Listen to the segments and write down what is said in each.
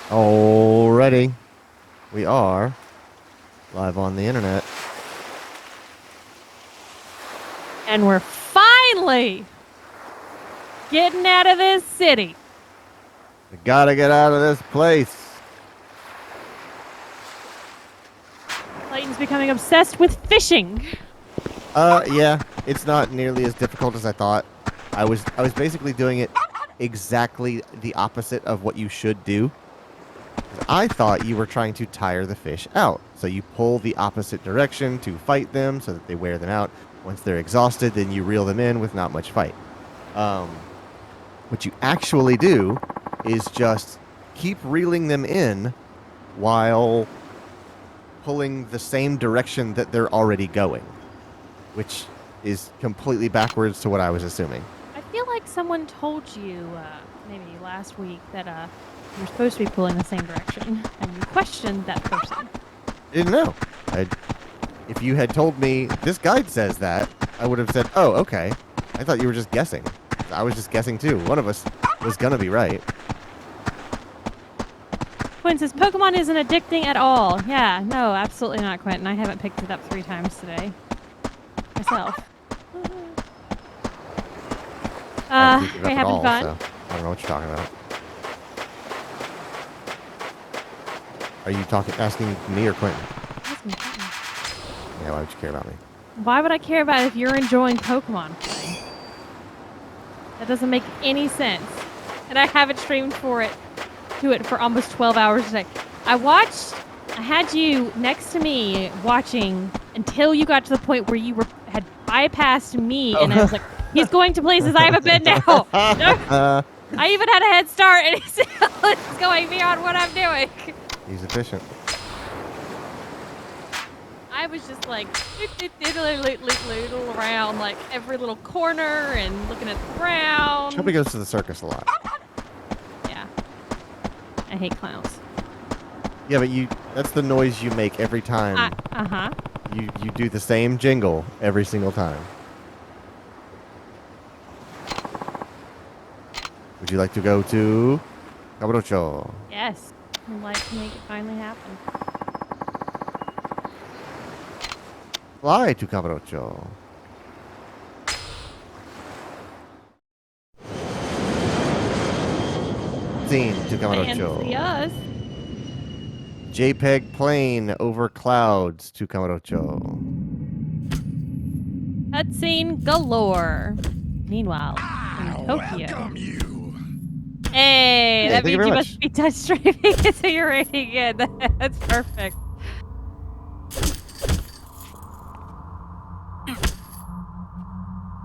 Alrighty. We are live on the internet. And we're finally getting out of this city. We gotta get out of this place. Clayton's becoming obsessed with fishing. Yeah, it's not nearly as difficult as I thought. I was basically doing it exactly the opposite of what you should do. I thought you were trying to tire the fish out. So you pull the opposite direction to fight them so that they wear them out. Once they're exhausted, then you reel them in with not much fight. What you actually do is just keep reeling them in while pulling the same direction that they're already going, which is completely backwards to what I was assuming. I feel like someone told you maybe last week that you're supposed to be pulling the same direction, and you questioned that person. I didn't know. If you had told me this guide says that, I would have said, oh, okay. I thought you were just guessing. I was just guessing too. One of us was going to be right. Quinn says, Pokemon isn't addicting at all. Yeah, no, absolutely not, Quentin. I haven't picked it up 3 times today. Myself. Are you having fun? So I don't know what you're talking about. Are you asking me or Quentin? Yeah, why would you care about me? Why would I care about it if you're enjoying Pokemon play? That doesn't make any sense. And I haven't streamed to it for almost 12 hours a day. I had you next to me watching until you got to the point where you had bypassed me, and I was like, he's going to places I haven't been now. I even had a head start, and he's still going beyond what I'm doing. He's efficient. I was just like little around like every little corner and looking at the ground. Chubby goes to the circus a lot. Yeah. I hate clowns. Yeah, but that's the noise you make every time. Uh-huh. You do the same jingle every single time. Would you like to go to Kamurocho? Yes. I'd like to make it finally happen. Fly to Kamurocho. Scene to Kamurocho. Fancy us. JPEG plane over clouds to Kamurocho. Cutscene galore. Meanwhile, in Tokyo. Welcome you. Hey, that thank you means very you much. must be touch streaming, so you're rating it. That's perfect.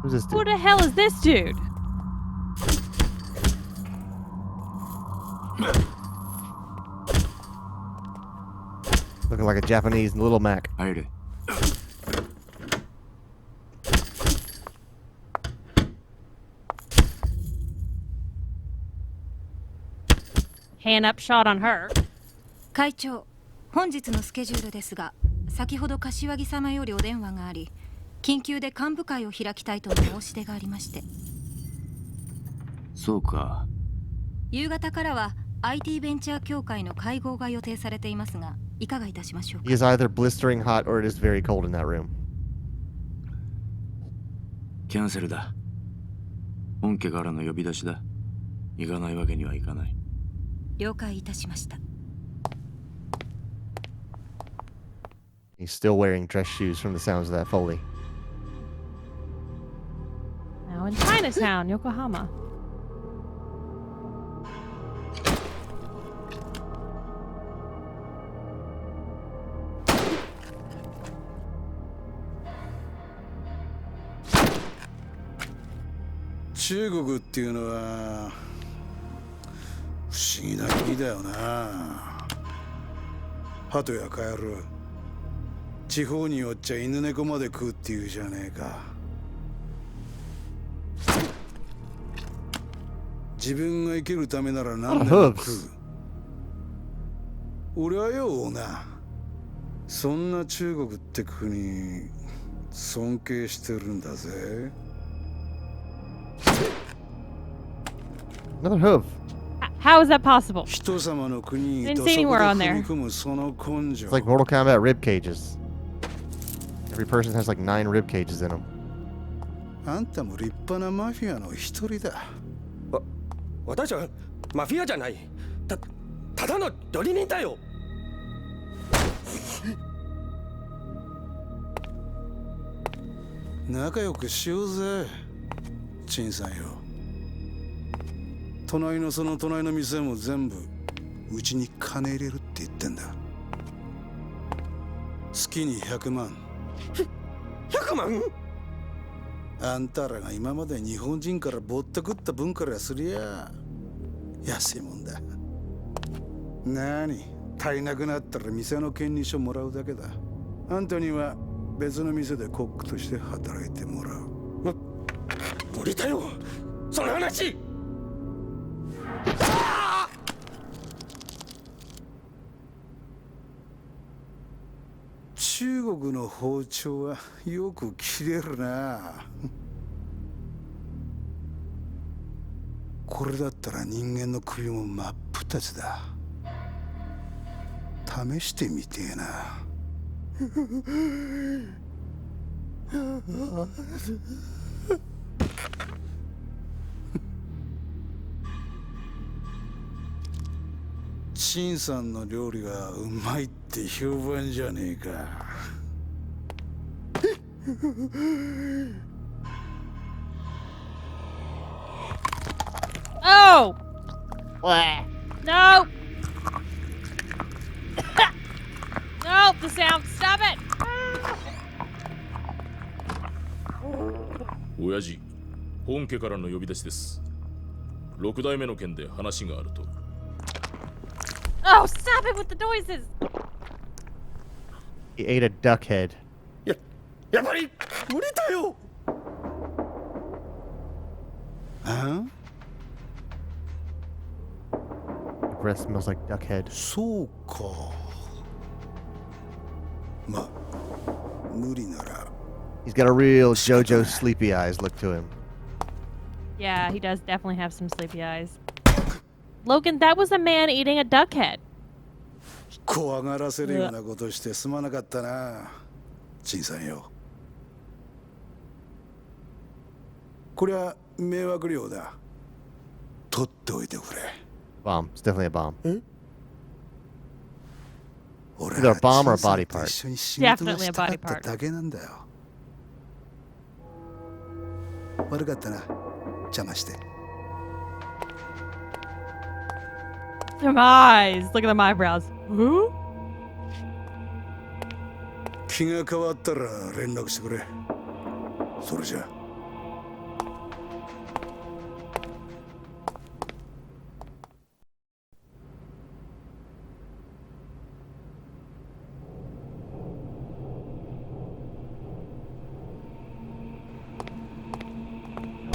Who's this Who dude? the hell is this dude? Looking like a Japanese Little Mac. Hand up shot on her. 会長、本日のスケジュールですが、先ほど柏木様よりお電話があり、緊急で幹部会を開きたいとの申し出がありまして。そうか。夕方からは IT ベンチャー協会の会合が予定されていますが、いかがいたしましょうか。 He is either blistering hot or it is very cold in that room. キャンセルだ。本家からの呼び出しだ。行かないわけにはいかない。了解いたしました。 He's still wearing dress shoes from the sounds of that Foley. Now in Chinatown, Yokohama. Chinaっていうのは不思議な国だよな。鳩やカエル、地方によっちゃ犬猫まで食うっていうじゃねえか。自分が生きるためなら何でも食う。俺はよな、そんな中国って国尊敬してるんだぜ。Another hoof. How is that possible? 人様の国に Didn't 土 see 足で anywhere on 踏 there. み込むその根性 It's like Mortal Kombat rib cages. Every person has like 9 rib cages in them. あんたも立派なマフィアの一人だ。私はマフィアじゃない。ただの料理人だよ。仲良くしようぜ、陳さんよ。隣のその隣の店も全部うちに金入れるって言ってんだ。月に100万。100万？あんたらが今まで日本人からぼったくった分からすりゃ安いもんだ。なに、足りなくなったら店の権利書もらうだけだ。あんたには別の店でコックとして働いてもらう。無理だよ、その話。中国の包丁はよく切れるな。これだったら人間の首も真っ二つだ。試してみてえな。陳さんの料理がうまいって評判じゃねえか。Oh! No! No, the sound. Stop it! 親父、本家からの呼び出しです。6代目の件で話があると。Oh, stop it with the noises! He ate a duck head. やっぱり無理だよ。あ？ Your breath smells like duck head. そうか。ま、無理なら。He's got a real JoJo sleepy eyes look to him. Yeah, he does definitely have some sleepy eyes. Logan, that was a man eating a duck head. 怖がらせるようなことしてすまなかったな、陳さんよ。これは迷惑料だ。取っておいてくれ。Bomb. It's definitely a bomb. 俺 Either a は bomb or a 陳さん body と part. 一緒に仕事が Definitely a したか body った part. だけなんだよ。悪かったな、邪魔して。Them eyes. Look at them eyebrows. Who? 気が変わったら連絡してくれ。それじゃ。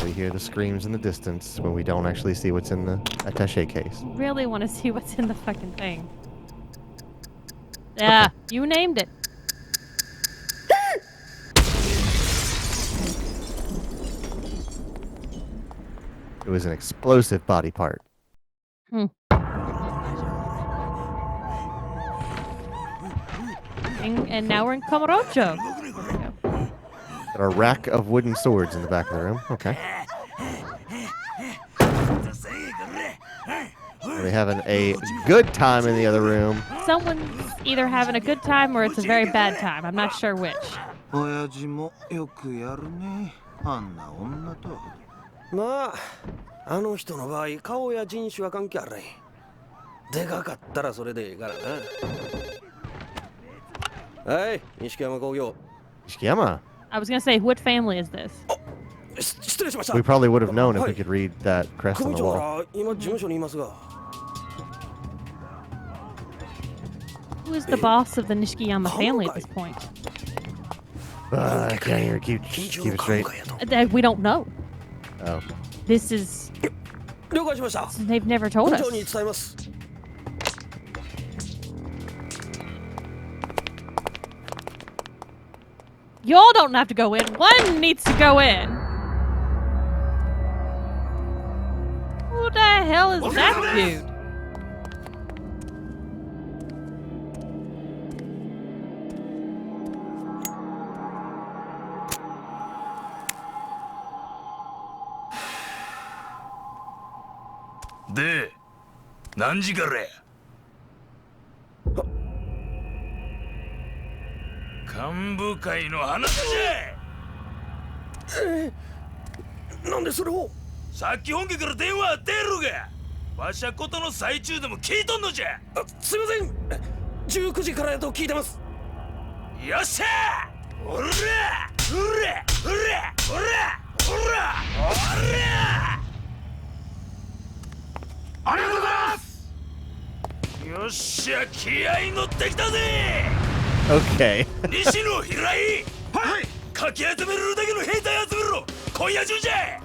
We hear the screams in the distance when we don't actually see what's in the attaché case. Really want to see what's in the fucking thing. Yeah, you named it. It was an explosive body part. And now we're in Kamurocho. Got a rack of wooden swords in the back of the room. Okay. Are they having a good time in the other room? Someone's either having a good time or it's a very bad time. I'm not sure which. 親父もよくやるね。あんな女と。まあ、あの人の場合、顔や人種は関係ある。でかかったらそれでいいからな。はい、錦山工業。Ishikiyama. I was gonna say, what family is this? 失礼しました。 We probably would have known if we could read that crest 組 on the 長か wall. ら今事務所にいますが。Who is the boss of the Nishikiyama family at this point? I can't even keep it straight. We don't know. Oh. This is... 了解しました。 They've never told 本 us. 長に伝えます。 Y'all don't have to go in. One needs to go in. Who the hell is that dude? De, 何時からや幹部会の話じゃなんでそれをさっき本家から電話あってやろがわしゃことの最中でも聞いとんのじゃすいません19時からやと聞いてます。よっしゃおらおらおらおらおらおらありがとうございますよっしゃ気合い乗ってきたぜOkay. 西野平井はいかき集めるだけの兵隊集めろ今夜中じゃは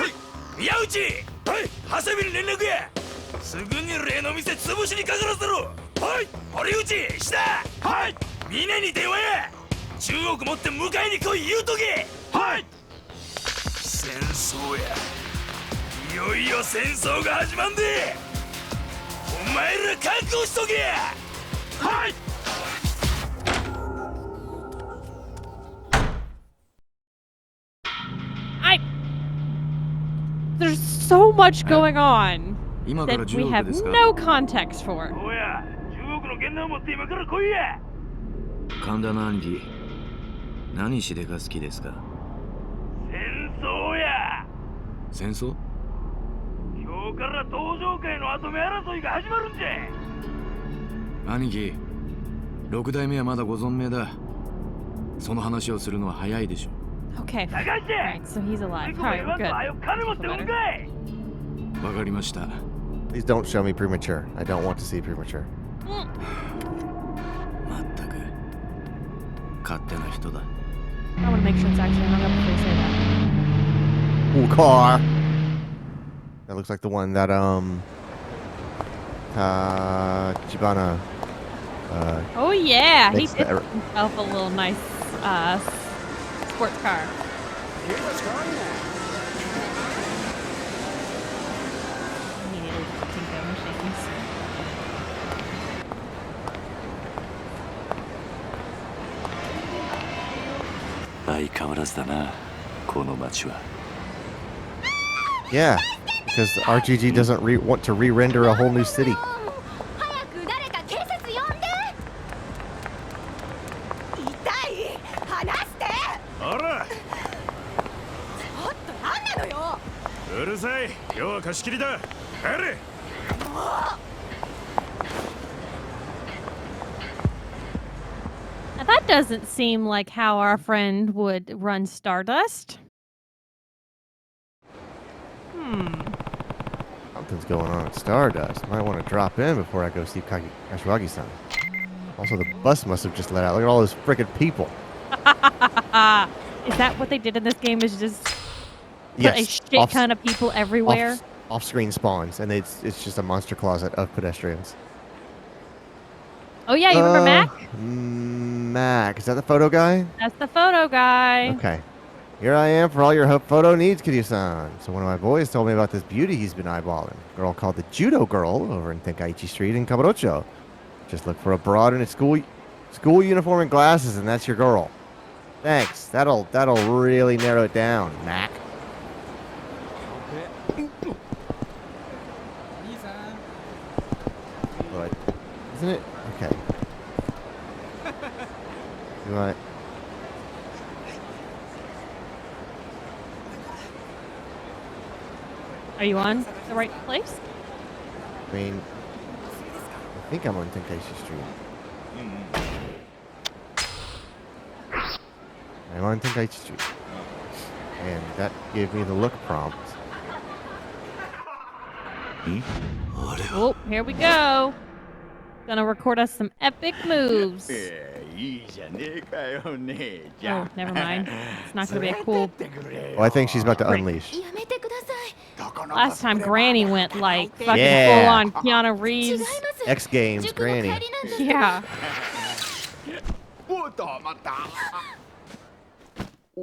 い宮内はい長谷部に連絡やすぐに例の店潰しにかからせろはい堀内下はい峰に電話や中国持って迎えに来い言うとけはい戦争やいよいよ戦争が始まんでお前ら覚悟しとけはいThere's so much going on 今から that we 10 have 億ですか no context for. おや中国の現代を持って今から来いや神田の兄貴何しでか好きですか戦争や戦争今日から登場会の後目争いが始まるんじゃ兄貴6代目はまだご存命だその話をするのは早いでしょ Okay. Alright, so he's alive. Alright, we're good. わかりました Please don't show me premature. I don't want to see premature. まったく勝手な人だ I want to make sure it's actually hung up before you say that. Ooh, car. That looks like the one that Chibana. Oh yeah, he Makes did the- himself a little nice sports car. He needed Tinko machines. 相変わらずだなこの町は Yeah, because RGG doesn't want to re-render a whole new city. 早く誰か警察呼んで痛い離してあらちょっと何なのようるさい今日は貸し切りだ帰れ Now that doesn't seem like how our friend would run Stardust. Something's going on at Stardust. Might want to drop in before I go see Kashiwagi-san. Also, the bus must have just let out. Look at all those freaking people. Is that what they did in this game? Is just put a Yes, shit ton of people everywhere? Off-screen spawns, and it's just a monster closet of pedestrians. Oh yeah, you remember Mac? Mac, is that the photo guy? That's the photo guy. Okay. Here I am for all your photo needs, Kiryu-san. So one of my boys told me about this beauty he's been eyeballing. A girl called the Judo Girl over in Tenkaichi Street in Kamurocho. Just look for a broad in a school uniform and glasses, and that's your girl. Thanks. That'll really narrow it down, Mac. But isn't it? Okay. You want? Are you on the right place? I mean, I think I'm on Tenkaichi Street. I'm on Tenkaichi Street. And that gave me the look prompt. Oh, here we go. Gonna record us some epic moves. Oh, never mind. It's not gonna be a cool. Oh, I think she's about to unleash. やめてください Last time Granny went like fucking Yeah. full on Keanu 違い Reeves. ます X Games, 塾の帰 Granny. りなんです Yeah. お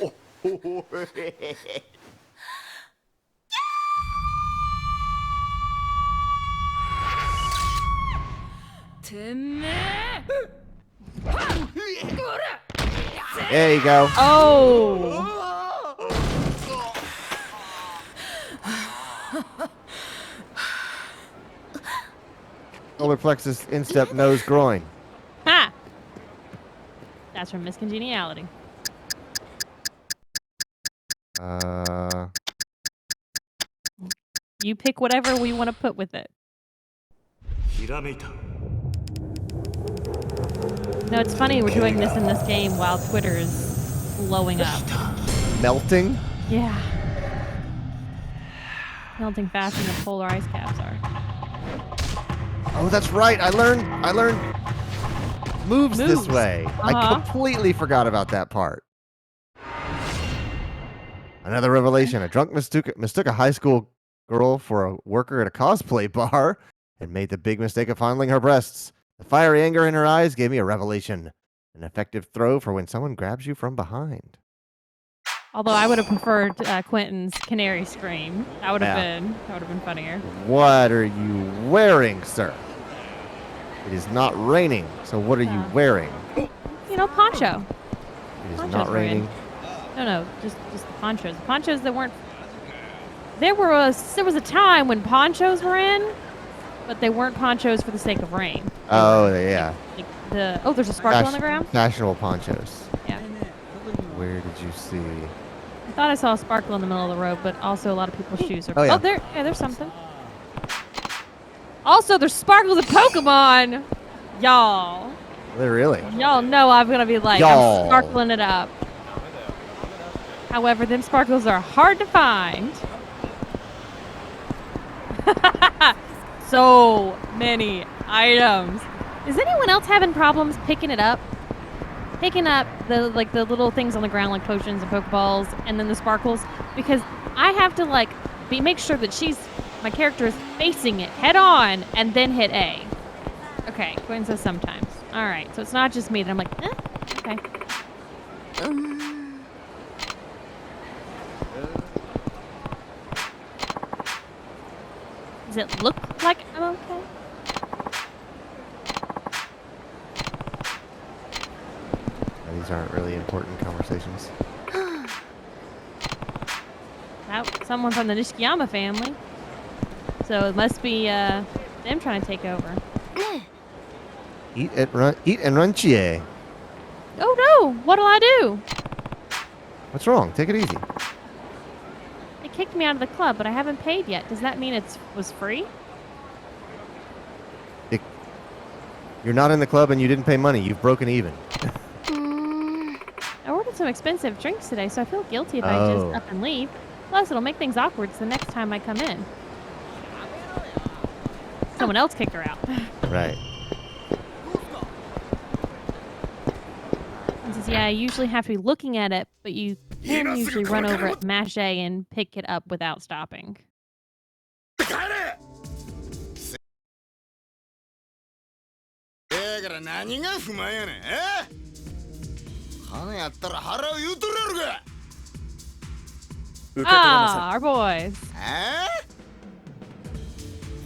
お There you go. Oh. Solar plexus, instep, nose, groin. Ha! That's from miscongeniality. You pick whatever we want to put with it. ひらめいた No, it's funny we're doing this in this game while Twitter is blowing up. Melting? Yeah. Melting faster than polar ice caps are. Oh, that's right. I learned moves this Moves. way. I Uh-huh. completely forgot about that part. Another revelation. A drunk mistook a high school girl for a worker at a cosplay bar and made the big mistake of fondling her breasts. The fiery anger in her eyes gave me a revelation. An effective throw for when someone grabs you from behind. Although I would have preferred Quentin's canary scream. That would have Yeah. been funnier. What are you wearing, sir? It is not raining, so what are you Yeah. wearing? You know, poncho. It is Ponchos not were in. raining. No, just the ponchos. The ponchos that weren't. There was a time when ponchos were in, but they weren't ponchos for the sake of rain. They Oh, were, yeah. there's a sparkle on the ground. Fashionable ponchos. Yeah. Where did you see? I thought I saw a sparkle in the middle of the road, but also a lot of people's shoes are. Oh, yeah. There's something. Also, there's sparkles in Pokemon, y'all. Really? Y'all know I'm gonna be like, Y'all. I'm sparkling it up. However, them sparkles are hard to find. So many items. Is anyone else having problems picking it up? Picking up the little things on the ground like potions and Pokeballs and then the sparkles? Because I have to make sure that my character is facing it head on and then hit A. Okay, Gwen says sometimes. Alright, so it's not just me that I'm like, okay. Does it look like I'm okay? These aren't really important conversations. Someone from the Nishikiyama family. So it must be them trying to take over. Eat and run, chie. Oh no! What'll I do? What's wrong? Take it easy. They kicked me out of the club, but I haven't paid yet. Does that mean it was free? You're not in the club and you didn't pay money. You've broken even. I ordered some expensive drinks today, so I feel guilty if I just up and leave. Plus, it'll make things awkward the next time I come in. Someone else kicked her out. Right. He says, yeah, I usually have to be looking at it, but you can usually run over it, mash A, and pick it up without stopping. だから何が不満やねん。金やったら払う言うとるやろが。 Ah, our boys.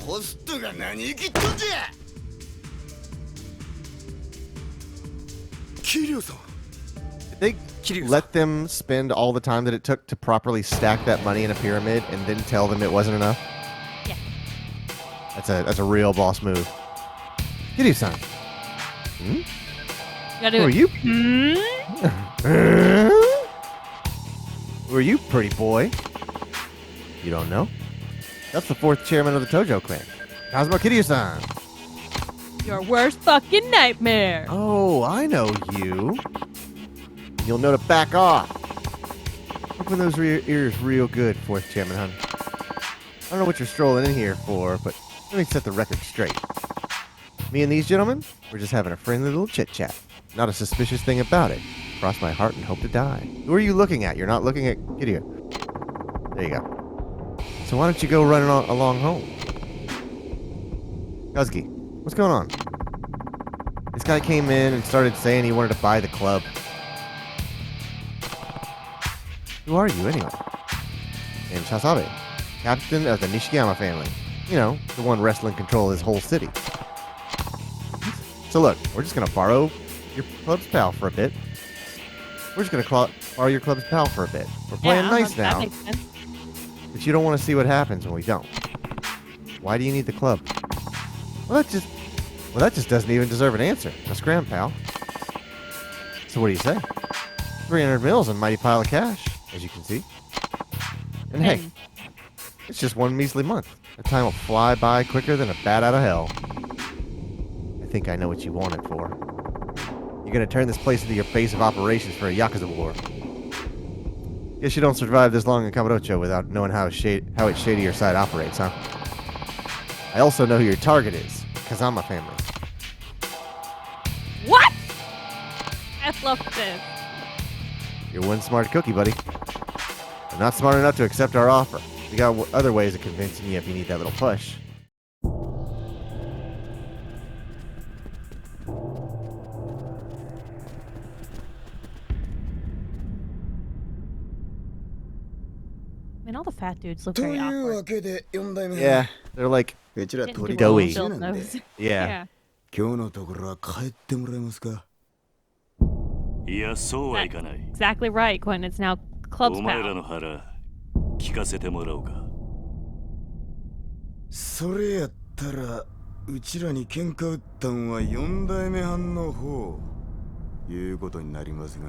ホストが何生きっとんじゃ。桐生さん。 Did they let them spend all the time that it took to properly stack that money in a pyramid and then tell them it wasn't enough? Yeah. That's a real boss move. Kiryu-san. Hmm? You gotta do Who are it. you? Hmm? Who are you, pretty boy? You don't know? That's the fourth chairman of the Tojo clan. Kazuma Kiryu-san. Your worst fucking nightmare. Oh, I know you. You'll know to back off. Open those ears real good, fourth chairman, hun. I don't know what you're strolling in here for, but let me set the record straight. Me and these gentlemen, we're just having a friendly little chit-chat. Not a suspicious thing about it. Cross my heart and hope to die. Who are you looking at? You're not looking at Kiryu. There you go. So why don't you go running along home? Kazuki, what's going on? This guy came in and started saying he wanted to buy the club. Who are you, anyway? And Chasabe, captain of the Nishikiyama family. You know, the one wrestling control this whole city. So look, we're just gonna borrow your club's pal for a bit. We're just gonna borrow your club's pal for a bit. We're playing nice that now, makes sense. but you don't want to see what happens when we don't. Why do you need the club? Well, that just doesn't even deserve an answer. A scram, pal. So what do you say? 300 mils and mighty pile of cash, as you can see. And hey, it's just one measly month. The time will fly by quicker than a bat out of hell. I think I know what you want it for. You're gonna turn this place into your base of operations for a Yakuza war. Guess you don't survive this long in Kamurocho without knowing how its shadier side operates, huh? I also know who your target is, because I'm a family. What? I love this. You're one smart cookie, buddy. But not smart enough to accept our offer. We got other ways of convincing you if you need that little push. I mean, all the fat dudes look と very いう awkward. わけで4代目 Yeah, they're like, うちら Getting 取り too ゴ old イ to 返 build しなんで those. yeah. 今日のところは帰ってもらえますかいやそうはいかない Exactly right, Quentin. It's now Club's お前ら pal. の腹聞かせてもらおうかそれやったらうちらに喧嘩売ったんは4代目藩の方いうことになりますが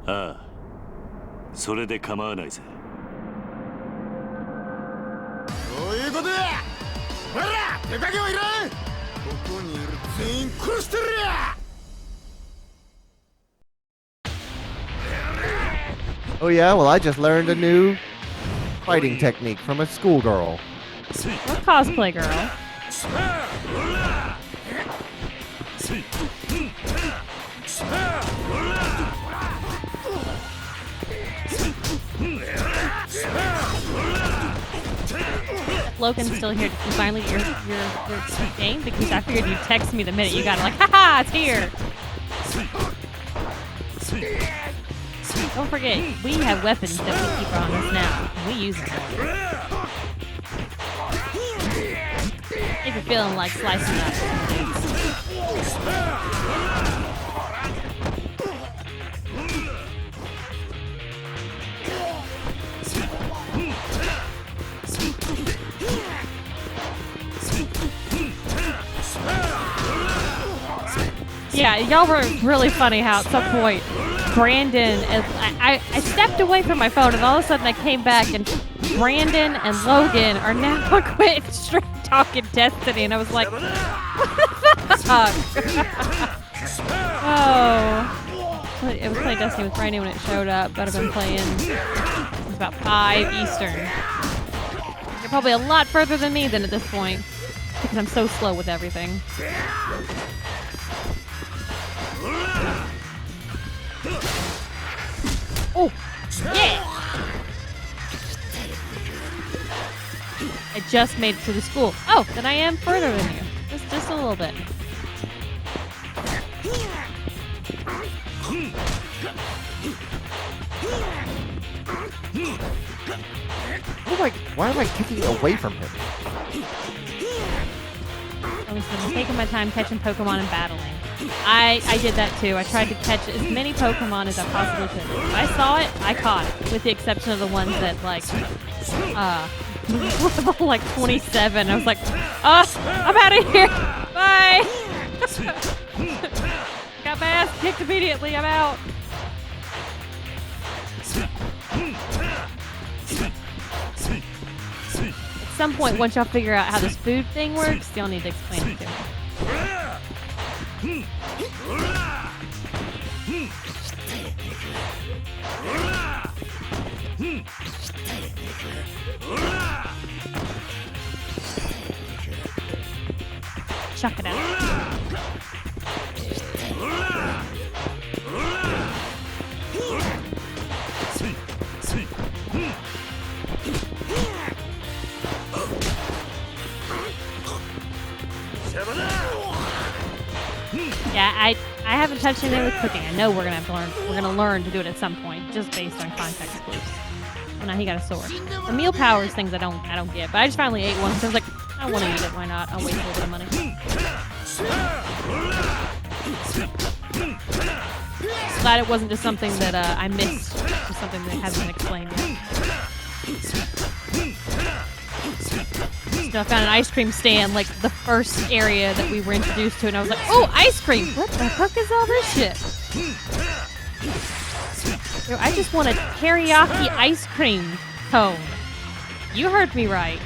ああそれで構わないぜそういうことやほら手加減はいらんここにいる全員殺してるや Oh yeah, well I just learned a new fighting technique from a schoolgirl. What cosplay girl? Logan's still here. Did you finally get your game? Because I figured you'd text me the minute you got it. Like, haha, it's here. Don't forget, we have weapons that we keep on us now. We use them. If you're feeling like slicing up some dudes. Yeah, y'all were really funny how at some point Brandon, I stepped away from my phone and all of a sudden I came back and Brandon and Logan are now equipped straight talking Destiny and I was like, what the fuck? Oh. It was playing Destiny with Brandon when it showed up, but I've been playing, it was about 5 Eastern. You're probably a lot further than me then at this point because I'm so slow with everything. Oh, yeah! I just made it to the school. Oh, then I am further than you. Just a little bit. Why am I kicking away from him? I was taking my time catching Pokemon and battling. I did that too. I tried to catch as many Pokemon as I possibly could. If I saw it, I caught it. With the exception of the ones that like level like 27. I was like, I'm out of here. Bye. Got my ass kicked immediately. I'm out. At some point, once y'all figure out how this food thing works, y'all need to explain it to me. Chuck it out. Yeah, I haven't touched anything with cooking. I know we're gonna have to learn. We're gonna learn to do it at some point, just based on context clues. Well, now he got a sword. The meal powers things I don't get, but I just finally ate one, so I was like, I want to eat it. Why not? I'll waste a little bit of money. Glad it wasn't just something that I missed, just something that hasn't been explained yet. So I found an ice cream stand, like the first area that we were introduced to, and I was like, oh, ice cream! What the fuck is all this shit? Yo, I just want a teriyaki ice cream cone. You heard me right.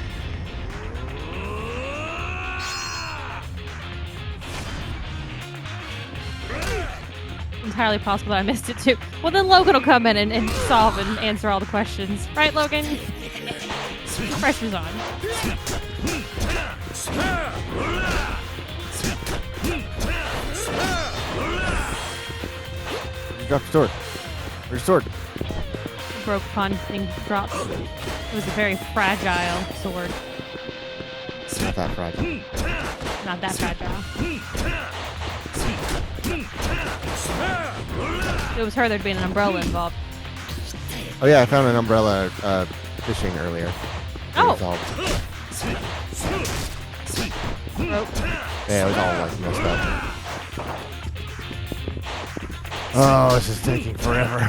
Entirely possible that I missed it too. Well, then Logan will come in and solve and answer all the questions. Right, Logan? Pressure's on. You dropped your sword. Where's your sword? Broke upon being dropped. It was a very fragile sword. Not that fragile. Not that fragile. If it was her, there'd be an umbrella involved. Oh yeah, I found an umbrella fishing earlier. Oh. It was all, Broke. yeah, it was all like messed up. Oh, this is taking forever.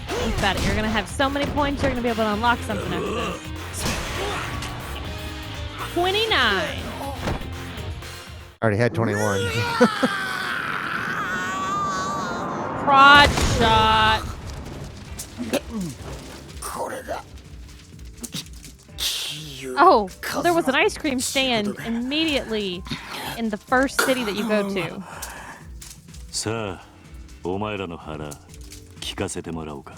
Think about it. You're gonna have so many points. You're gonna be able to unlock something after this. 29. I already had 21. Prod shot. Oh, well, there was an ice cream stand immediately in the first city that you go to. さあお前らの腹聞かせてもらおうか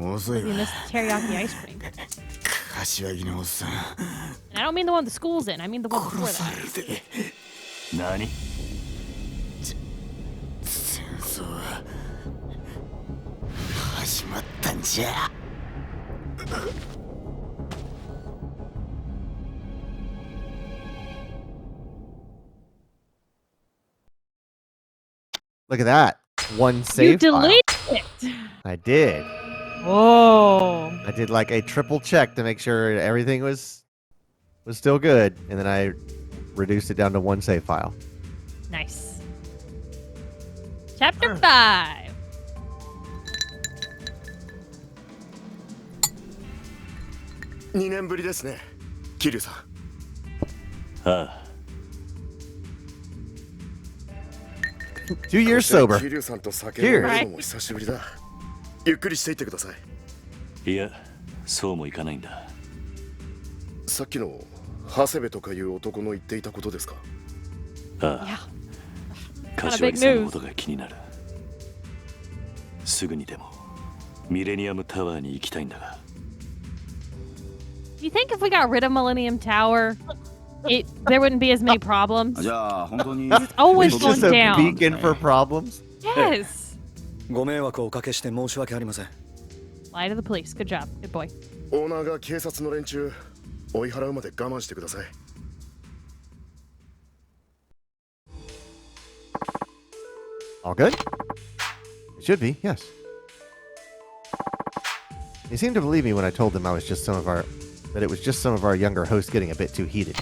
遅い In this teriyaki ice cream. 柏木のおっさん And I don't mean the one the school's in. I mean the one before 殺さ that. れて何戦争は始まったんじゃ Look at that. One You save file. deleted it. I did. Whoa. I did like a triple check to make sure everything was still good, and then I reduced it down to one save file. Nice. Chapter 5. $2年ぶりですね、桐生さん。ああ 2 years sober. 桐生さんと酒を飲むのも久しぶりだ。ゆっくりしていってください。いやそうもいかないんださっきの長谷部とかいう男の言っていたことですか。あ Yeah. あ柏木さんのことが気になるすぐにでもミレニアムタワーに行きたいんだが Do you think if we got rid of Millennium Tower, there wouldn't be as many problems? じゃあ本当に It's always It's going just a down. beacon for problems. Yes. ご迷惑をおかけして申し訳ありません。 Lie to the police. Good job. Good boy. オーナーが警察の連中追い払うまで我慢してください。 All good? It should be, yes. They seemed to believe me when I told them that it was just some of our younger hosts getting a bit too heated.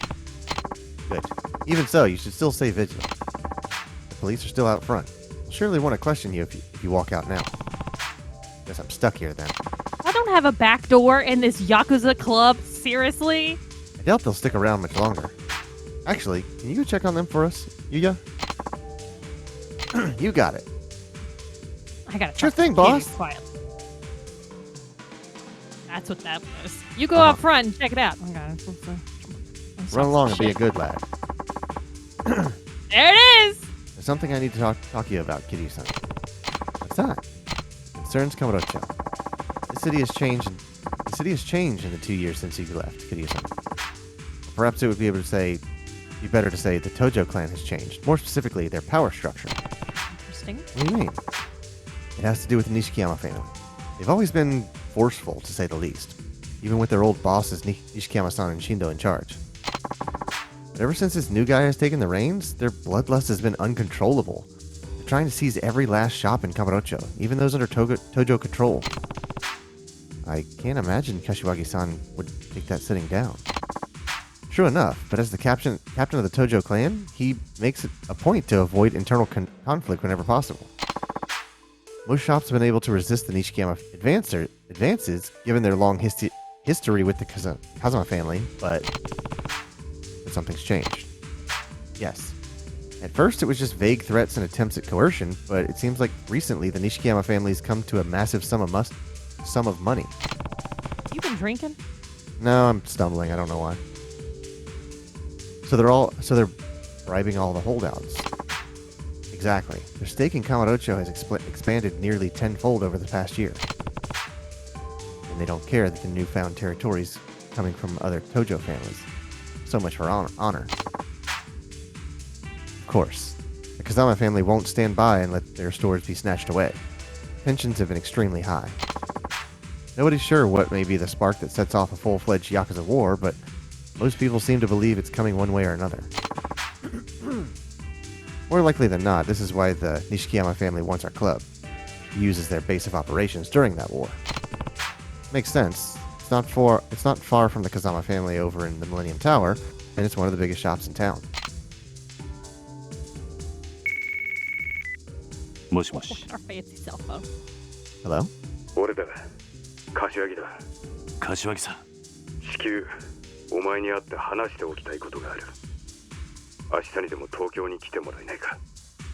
Good. Even so, you should still stay vigilant. The police are still out front. They'll surely want to question you if you walk out now. Guess I'm stuck here then. I don't have a back door in this Yakuza club. Seriously? I doubt they'll stick around much longer. Actually, can you go check on them for us, Yuya? You got it. I gotta Sure talk thing, to boss. Kiryu quietly. That's what that was. You go up front and check it out. Okay. Run along and be a good lad. There it is. There's something I need to talk to you about, Kiryu-san. What's that? Concerns Kamurocho. The city has changed in the 2 years since you left, Kiryu-san. Perhaps it would be better to say the Tojo clan has changed. More specifically, their power structure. Interesting. What do you mean? It has to do with the Nishikiyama family. They've always been forceful, to say the least, even with their old bosses Nishikiyama-san and Shindo in charge. But But ever since this new guy has taken the reins, their bloodlust has been uncontrollable. They're trying to seize every last shop in Kamurocho, even those under Tojo control. I can't imagine Kashiwagi-san would take that sitting down. True enough, but as the captain of the Tojo clan, he makes it a point to avoid internal conflict whenever possible. Most shops have been able to resist the Nishikiyama advances, given their long history with the Kazama family, but something's changed. Yes. At first, it was just vague threats and attempts at coercion, but it seems like recently the Nishikiyama family's come to a massive sum of money. You been drinking? No, I'm stumbling. I don't know why. So they're bribing all the holdouts. Exactly. Their stake in Kamurocho has expanded nearly tenfold over the past year. And they don't care that the newfound territories coming from other Tojo families. So much for honor. Of course, the Kazama family won't stand by and let their stores be snatched away. Tensions have been extremely high. Nobody's sure what may be the spark that sets off a full-fledged Yakuza war, but most people seem to believe it's coming one way or another. More likely than not, this is why the Nishikiyama family wants our club. It uses their base of operations during that war. Makes sense. It's not far from the Kazama family over in the Millennium Tower, and it's one of the biggest shops in town. もしもし。 Our fancy cell phone. Hello? 俺だ柏木だ柏木さん。至急お前に会って話しておきたいことがある明日にでも東京に来てもらえないか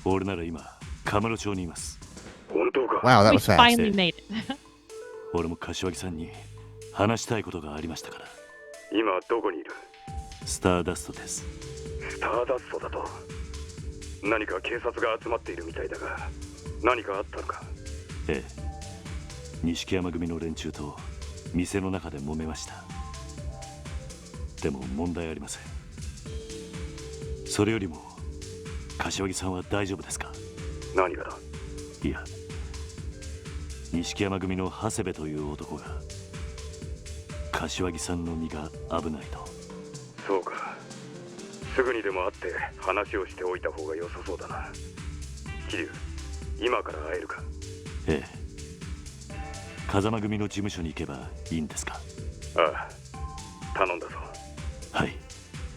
俺なら今カムロ町にいます。本当か Wow, that We was fast. finally made it. 俺も柏木さんに話したいことがありましたから。今どこにいるスターダストです。スターダストだと何か警察が集まっているみたいだが何かあったのかええ。錦山組の連中と店の中で揉めました。でも問題ありません。それよりも柏木さんは大丈夫ですか？何がだいや、錦山組の長谷部という男が柏木さんの身が危ないと。そうかすぐにでも会って話をしておいた方が良さそうだな桐生今から会えるかええ。風間組の事務所に行けばいいんですか？ああ頼んだぞはい。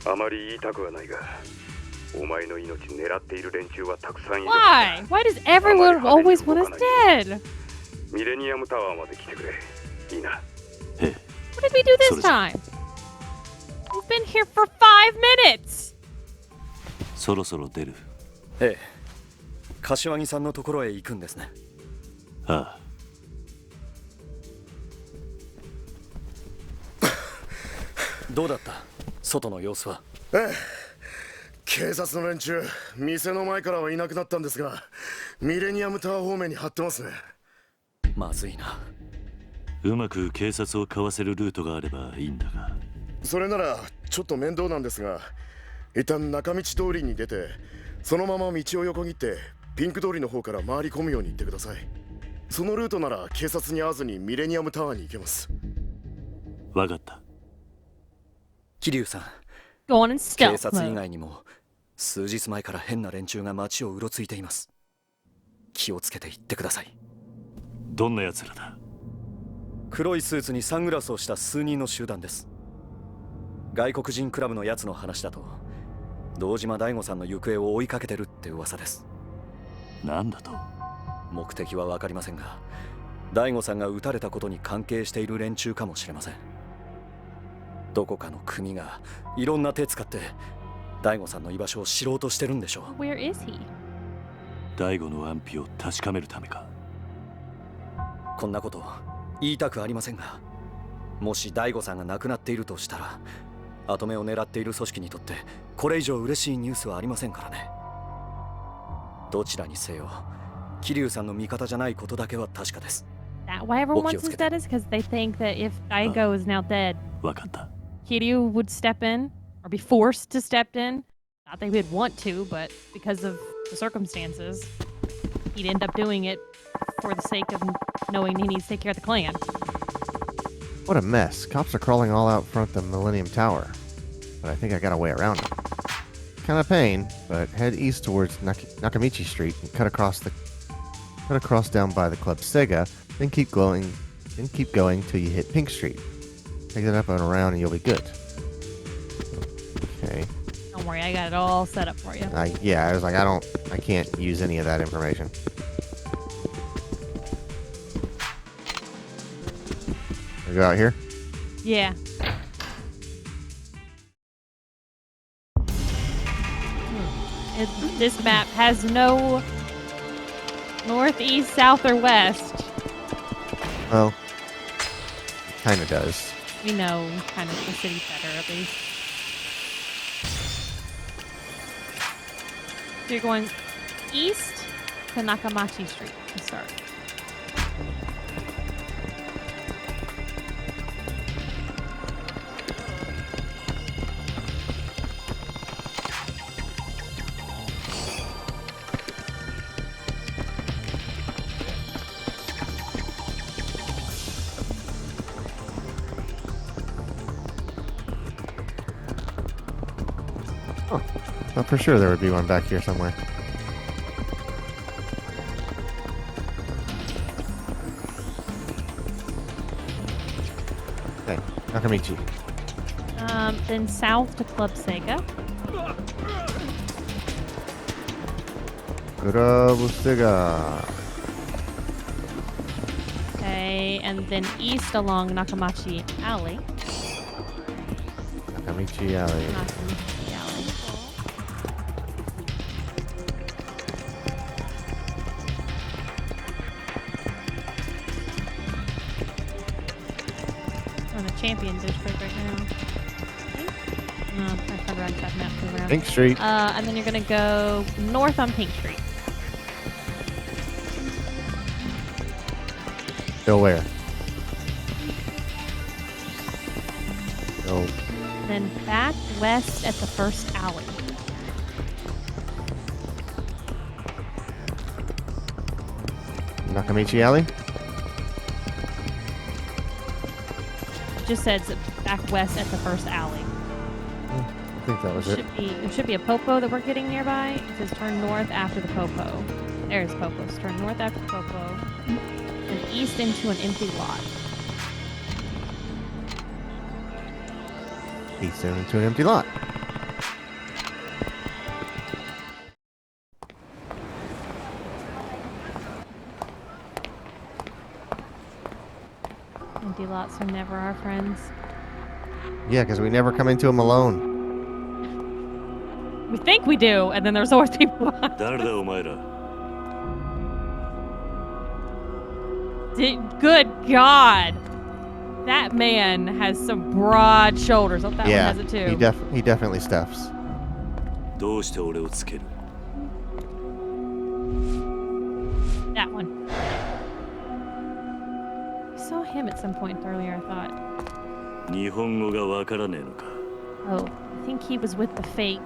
あまり言いたくはないがお前の命狙っている連中はたくさんいる Why? Why does everyone always want us dead? ミレニアムタワーまで来てくれいいなええ。 What did we do this time? We've been here for 5 minutes. そろそろ出る。ええ。柏木さんのところへ行くんですね。ああ。どうだった外の様子は？ええ警察の連中店の前からはいなくなったんですがミレニアムタワー方面に張ってますねまずいな。うまく警察をかわせるルートがあればいいんだが。それならちょっと面倒なんですが一旦中道通りに出てそのまま道を横切ってピンク通りの方から回り込むように言ってくださいそのルートなら警察に会わずにミレニアムタワーに行けますわかった。桐生さん、 Go on in 警 stealth 察以 mode. 外にも数日前から変な連中が街をうろついています。気をつけて行ってください。どんな奴らだ？黒いスーツにサングラスをした数人の集団です。外国人クラブのやつの話だと堂島大吾さんの行方を追いかけてるって噂です。なんだと？目的は分かりませんが大吾さんが撃たれたことに関係している連中かもしれません。どこかの組がいろんな手使って大吾さんの居場所を知ろうとしてるんでしょう。 Where is he? 大悟の安否を確かめるためか。こんなこと言いたくありませんがもし大吾さんが亡くなっているとしたら跡目を狙っている組織にとってこれ以上嬉しいニュースはありませんからね。どちらにせよ桐生さんの味方じゃないことだけは確かです。 That why everyone wants us dead is because they think that if Daigo is now dead, わかった。 Kiryu would step in or be forced to step in. Not they would want to, but because of the circumstances, he'd end up doing it for the sake of knowing he needs to take care of the clan. What a mess. Cops are crawling all out front of the Millennium Tower. But I think I got a way around it. kind of pain, but head east towards Nakamichi Street and cut across down by the Club Sega, then keep going till you hit Pink Street. Take it up and around and you'll be good. Okay. Don't worry, I got it all set up for you. Yeah, I was like, I can't use any of that information. We go out here? Yeah. This map has no north, east, south, or west. Well, it kind of does. We know kind of the city better, at least. So you're going east to Nakamachi Street to start. Well, for sure there would be one back here somewhere. Okay, Nakamichi. Then south to Club Sega. Kurabusega. Okay, and then east along Nakamachi Alley. Nakamichi Alley. Nakamichi Alley. On the Champion District right now. No, I covered that map too around. Pink Street. And then you're gonna go north on Pink Street. Go where? Go. Then back west at the first alley. Nakamichi Alley? It just says back west at the first alley. I think that was it. There should be a Popo that we're getting nearby. It says turn north after the Popo. There's Popo. So turn north after the Popo. And east into an empty lot. East into an empty lot. Empty lots are never our friends. Yeah, because we never come into them alone. We think we do, and then there's always people behind. 誰だお前ら Good God. That man has some broad shoulders. Oh, that Yeah, one has it too. he definitely stuffs. どうして俺をつける That one. I saw him at some point earlier, I thought. 日本語がわからねえのか Oh, I think he was with the fake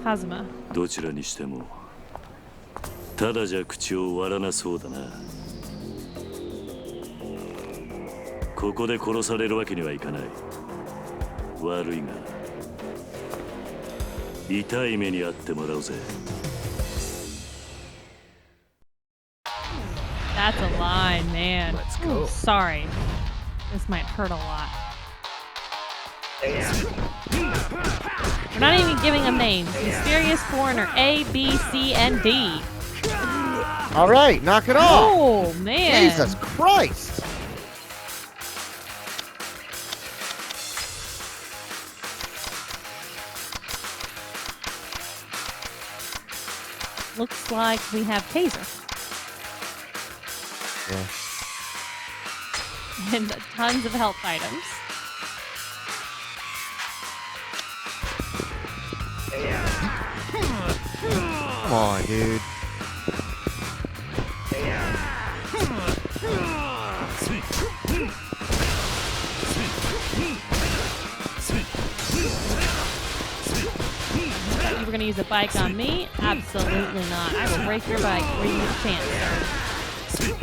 Kazuma. どちらにしてもただじゃ口を割らなそうだなここで殺されるわけにはいかない悪いが痛い目に遭ってもらうぜ That's a line, man. Let's go. Ooh, sorry. This might hurt a lot. We're not even giving them names. Mysterious Foreigner A, B, C, and D. All right, knock it off. Oh, man. Jesus Christ. Looks like we have Taser. Yeah. And tons of health items. Come on, dude. Thought you were gonna use a bike on me? Absolutely not. I will break your bike before you get a chance, sir.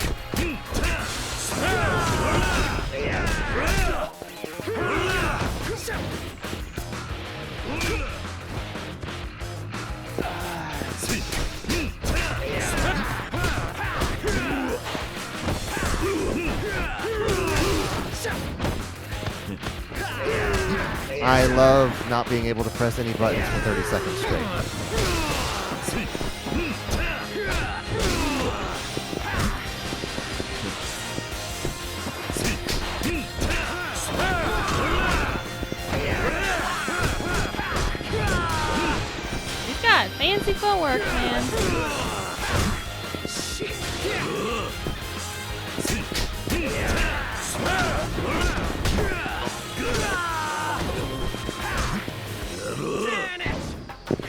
I love not being able to press any buttons for 30 seconds straight. He's got fancy footwork, man.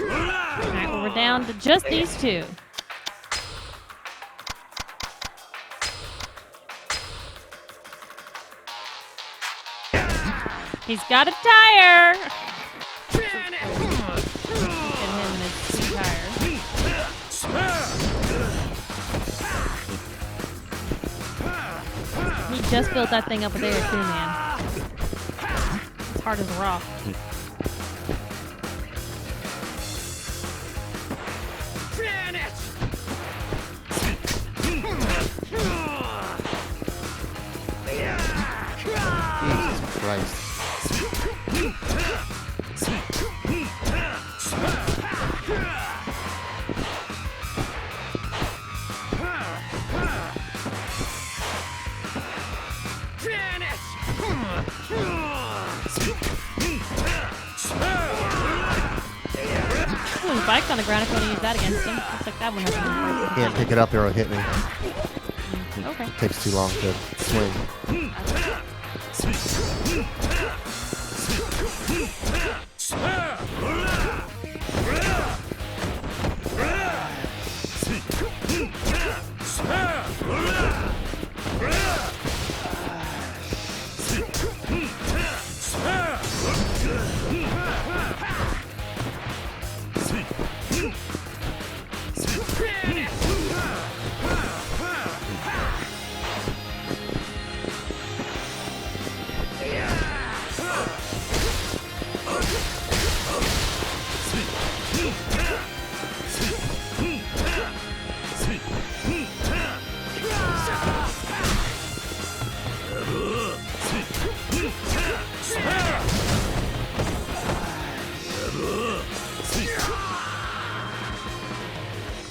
Alright, well, we're down to just these two. He's got a tire! Look at him and his sweet tire. He just built that thing up there too, man. It's hard as a rock. Jesus Christ. Ooh, his bike's on the ground if you want to use that against him. Looks like that one has some. Can't pick it up or it'll hit me. Okay. Takes too long to swing.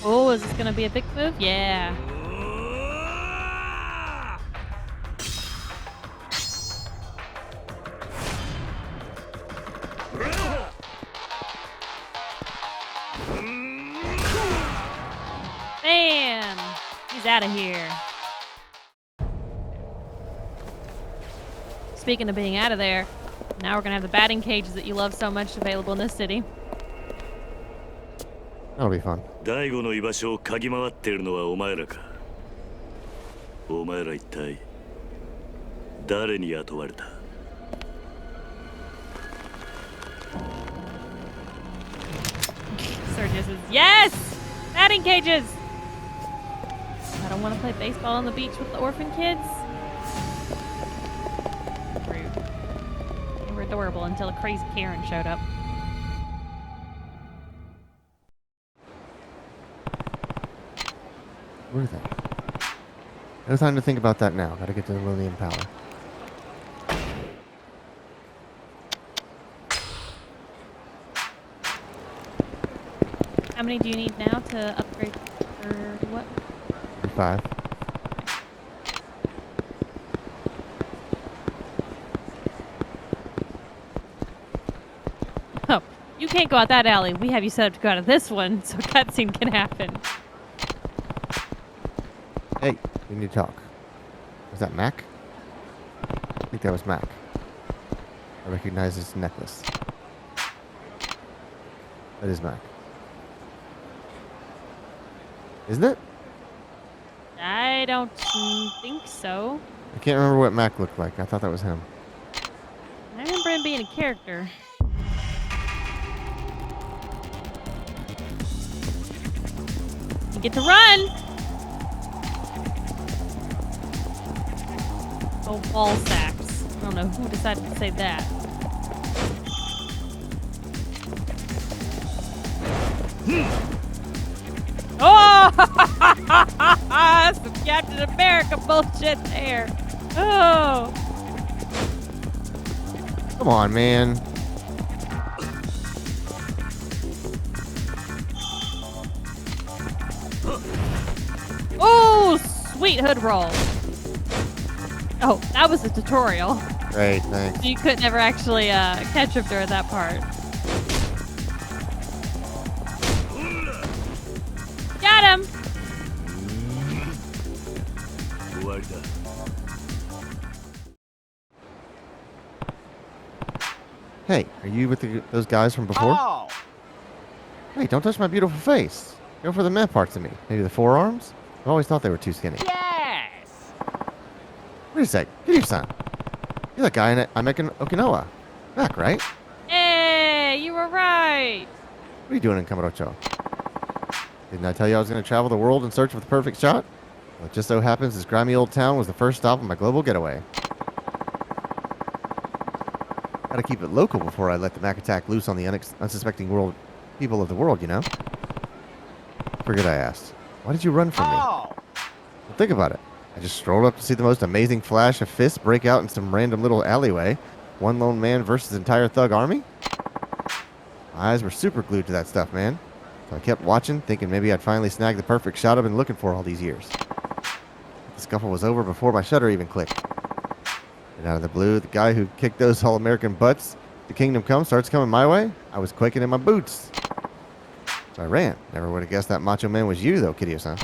Oh, is this gonna be a big move? Yeah. Bam! He's out of here. Speaking of being out of there, now we're gonna have the batting cages that you love so much available in this city. That'll be fun. 大悟の居場所を嗅ぎ回っているのはお前らか。お前ら一体誰に雇われた？ Sergio says, yes! Batting cages! I don't want to play baseball on the beach with the orphan kids. Rude. They were adorable until a crazy Karen showed up. Where are they? No time to think about that now. Gotta get to the Lilium Power. How many do you need now to upgrade for what? 5. Oh, you can't go out that alley. We have you set up to go out of this one, so a cutscene can happen. Hey, we need to talk. Was that Mac? I think that was Mac. I recognize his necklace. That is Mac. Isn't it? I don't think so. I can't remember what Mac looked like. I thought that was him. I remember him being a character. You get to run! Oh, ball sacks. I don't know who decided to say that. Some Captain America bullshit there. Oh. Come on, man. Oh, sweet hood roll. Oh, that was a tutorial. Great, thanks. You couldn't ever actually catch up during that part. Got him. 終わりだ。 Hey, are you with those guys from before? Oh. Hey, don't touch my beautiful face. Go for the meh parts of me. Maybe the forearms? I always thought they were too skinny. Yes. Wait a sec. Kiryu-san. You're that guy I met in Okinawa. Back, right? Hey, you were right. What are you doing in Kamurocho? Didn't I tell you I was going to travel the world in search of the perfect shot? Well, it just so happens this grimy old town was the first stop on my global getaway. Gotta keep it local before I let the Mac attack loose on the unsuspecting people of the world, you know? Forget I asked. Why did you run from me? Well, think about it. I just strolled up to see the most amazing flash of fists break out in some random little alleyway. One lone man versus entire thug army? My eyes were super glued to that stuff, man. So I kept watching, thinking maybe I'd finally snag the perfect shot I've been looking for all these years. The scuffle was over before my shutter even clicked. And out of the blue, the guy who kicked those all-American butts, the Kingdom Come, starts coming my way. I was quaking in my boots. So I ran. Never would have guessed that macho man was you, though, Kiryu-san.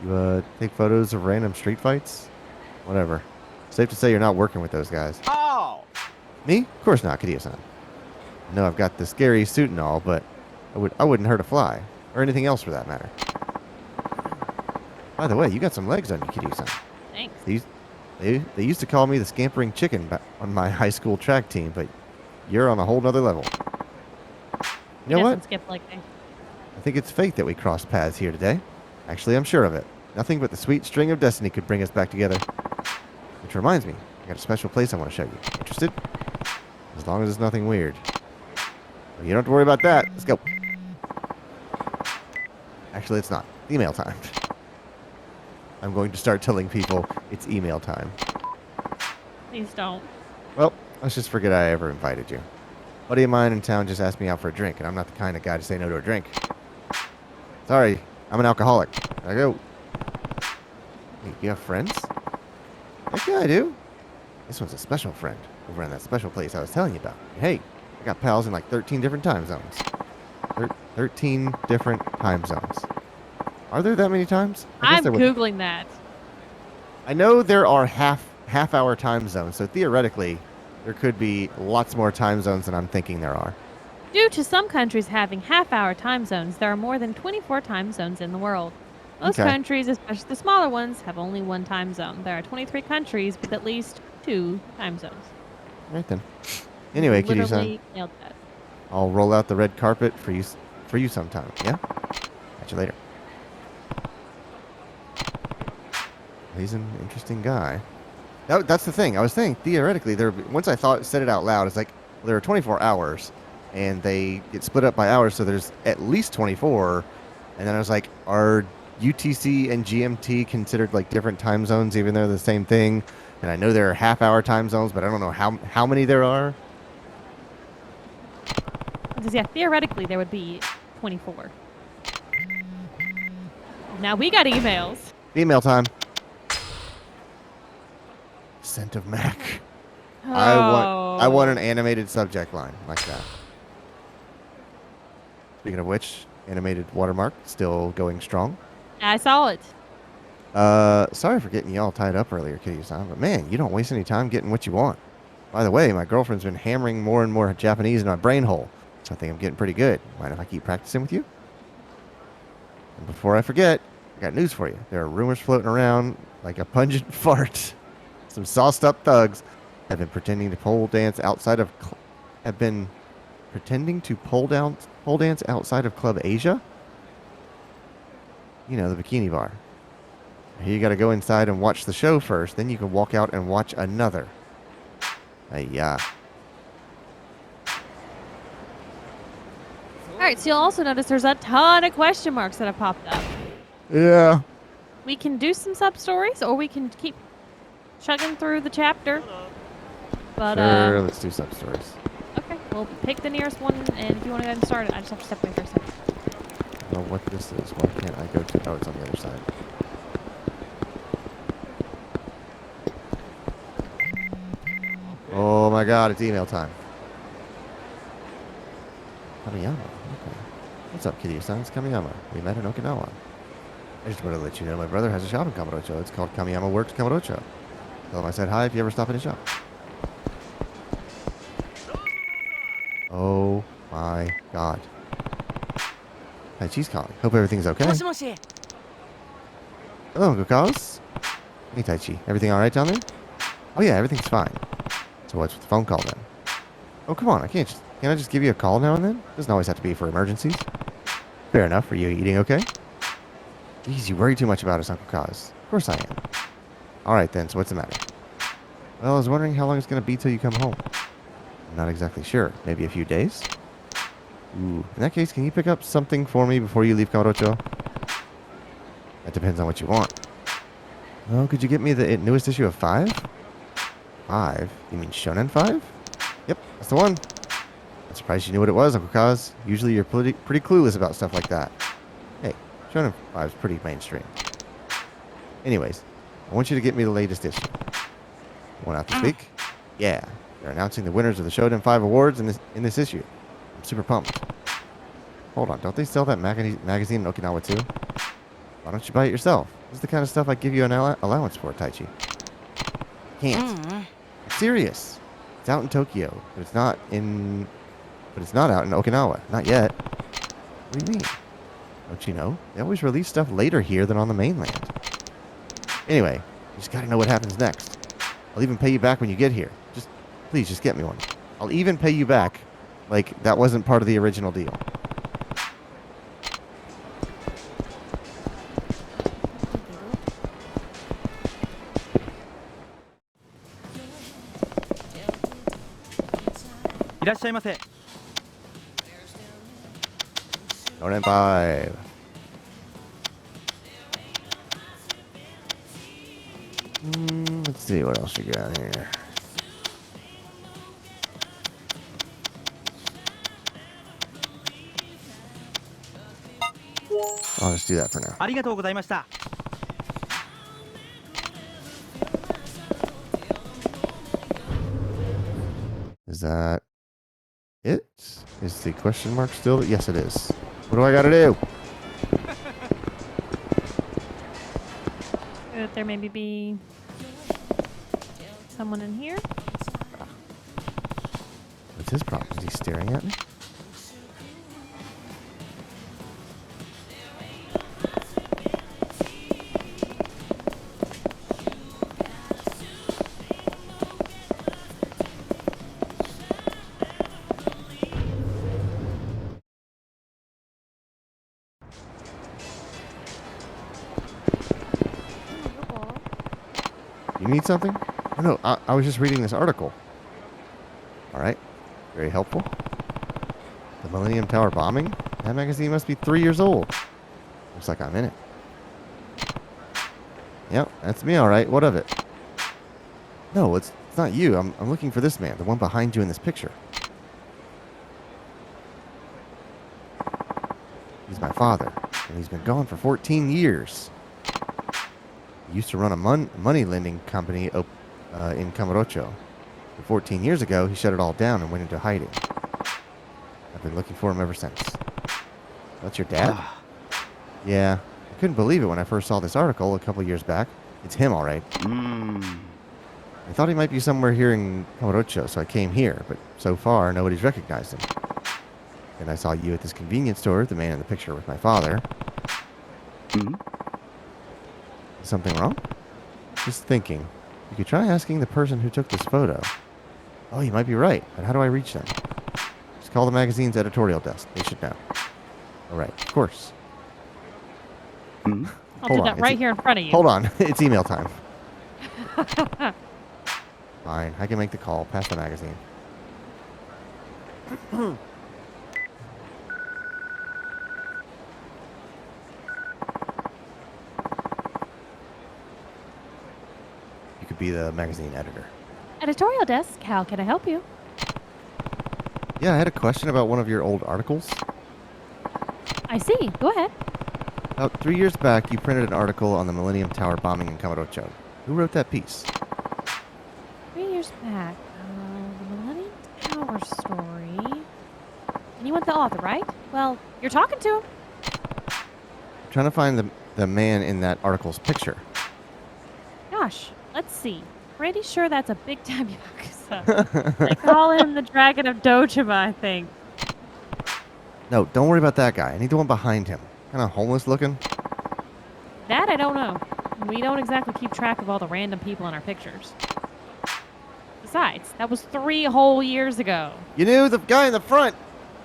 You, take photos of random street fights? Whatever. Safe to say you're not working with those guys. Oh. Me? Of course not, Kiryu-san. I know I've got the scary suit and all, but I wouldn't hurt a fly. Or anything else for that matter. By the way, you got some legs on you, Kiryu-san. Thanks. They used to call me the scampering chicken on my high school track team, but you're on a whole nother level. You know what? Skip like me. I think it's fate that we crossed paths here today. Actually, I'm sure of it. Nothing but the sweet string of destiny could bring us back together. Which reminds me, I got a special place I want to show you. Interested? As long as it's nothing weird. Well, you don't have to worry about that. Let's go. Actually, it's not. Email time. I'm going to start telling people it's email time. Please don't. Well, let's just forget I ever invited you. A buddy of mine in town just asked me out for a drink, and I'm not the kind of guy to say no to a drink. Sorry, I'm an alcoholic. I go. Hey, you have friends? Heck yeah, I do. This one's a special friend over in that special place I was telling you about. Hey, I got pals in like 13 different time zones. 13 different time zones. Are there that many times? I'm Googling that. I know there are half-hour time zones, so theoretically, there could be lots more time zones than I'm thinking there are. Due to some countries having half-hour time zones, there are more than 24 time zones in the world. Most countries, especially the smaller ones, have only one time zone. There are 23 countries with at least 2 time zones. Right then. Anyway, Kiryu-san, nailed that. I'll roll out the red carpet for you sometime. Yeah. Catch you later. He's an interesting guy. That's the thing. I was saying theoretically, once I said it out loud, it's like, well, there are 24 hours, and they get split up by hours, so there's at least 24. And then I was like, are UTC and GMT considered like different time zones, even though they're the same thing? And I know there are half-hour time zones, but I don't know how many there are. Because, yeah, theoretically, there would be 24. Now we got emails. Email time. Scent of Mac. Oh. I want an animated subject line like that. Speaking of which, animated watermark still going strong. I saw it. Sorry for getting you all tied up earlier, Kiryu-san, but man, you don't waste any time getting what you want. By the way, my girlfriend's been hammering more and more Japanese in my brain hole, so I think I'm getting pretty good. Mind if I keep practicing with you? And before I forget, I got news for you. There are rumors floating around like a pungent fart. Some sauced-up thugs have been pretending to pole dance outside of pole dance outside of Club Asia. You know, the bikini bar. You got to go inside and watch the show first, then you can walk out and watch another. Yeah. All right, so you'll also notice there's a ton of question marks that have popped up. Yeah. We can do some sub stories, or we can keep chugging through the chapter. But Sure, let's do sub stories. okay, we'll pick the nearest one, and if you want to go ahead and start it, I just have to step away for a second. I don't know what this is. Why can't I go to? Oh, it's on the other side. Oh my God, it's email time. Kamiyama. Okay. What's up, Kiryu-san? It's Kamiyama. We met in Okinawa. I just wanted to let you know my brother has a shop in Kamurocho. It's called Kamiyama Works Kamurocho. Tell him I said hi if you ever stop in his shop. Oh my God. Hi, she's calling. Hope everything's okay. Hello, Uncle Carlos. Hey, Taichi. Everything all right down there? Oh yeah, everything's fine. So what's with the phone call then? Oh come on, can't I just give you a call now and then? Doesn't always have to be for emergencies. Fair enough. Are you eating okay? Jeez, you worry too much about us, Uncle Kaz. Of course I am. All right then. So what's the matter? Well, I was wondering how long it's gonna be till you come home. I'm not exactly sure. Maybe a few days. Ooh. In that case, can you pick up something for me before you leave Kamurocho? That depends on what you want. Oh, could you get me the newest issue of 5? 5? You mean Shonen 5? Yep, that's the one. I'm surprised you knew what it was, Uncle Kaz. Usually you're pretty clueless about stuff like that. Hey, Shonen 5 is pretty mainstream. Anyways, I want you to get me the latest issue. Want out this week? Yeah, they're announcing the winners of the Shonen 5 awards in this issue. I'm super pumped. Hold on, don't they sell that magazine in Okinawa too? Why don't you buy it yourself? This is the kind of stuff I give you an allowance for, Taichi. Can't. I'm serious. It's out in Tokyo, but it's not out in Okinawa. Not yet. What do you mean? Don't you know? They always release stuff later here than on the mainland. Anyway, you just gotta know what happens next. I'll even pay you back when you get here. Please, just get me one. I'll even pay you back like that wasn't part of the original deal. Shonen 5. Let's see what else you got here. I'll just do that for now. Is that it? Is the question mark still? Yes, it is. What do I gotta do? There maybe be someone in here. What's his problem? Is he staring at me? You need something? Oh, no, I was just reading this article. All right. Very helpful. The Millennium Tower bombing? That magazine must be 3 years old. Looks like I'm in it. Yep, that's me, all right. What of it? No, it's not you. I'm looking for this man, the one behind you in this picture. He's my father, and he's been gone for 14 years. He used to run a money lending company in Kamurocho. But 14 years ago, he shut it all down and went into hiding. I've been looking for him ever since. That's your dad? Yeah. I couldn't believe it when I first saw this article a couple years back. It's him, all right. I thought he might be somewhere here in Kamurocho, so I came here, but so far, nobody's recognized him. And I saw you at this convenience store, the man in the picture with my father. Something wrong? Just thinking. You could try asking the person who took this photo. Oh, you might be right, but how do I reach them? Just call the magazine's editorial desk. They should know. All right, of course. I'll do that right here in front of you. Hold on. It's email time. Fine, I can make the call. Pass the magazine. could be the magazine editor. Editorial desk, how can I help you? Yeah, I had a question about one of your old articles. I see. Go ahead. About 3 years back, you printed an article on the Millennium Tower bombing in Kamurocho. Who wrote that piece? 3 years back, the Millennium Tower story. And you want the author, right? Well, you're talking to him. I'm trying to find the man in that article's picture. Gosh, let's see. Pretty sure that's a big time Yakuza. They call him the Dragon of Dojima, I think. No, don't worry about that guy. I need the one behind him. Kind of homeless looking. That I don't know. We don't exactly keep track of all the random people in our pictures. Besides, that was 3 whole years ago. You knew the guy in the front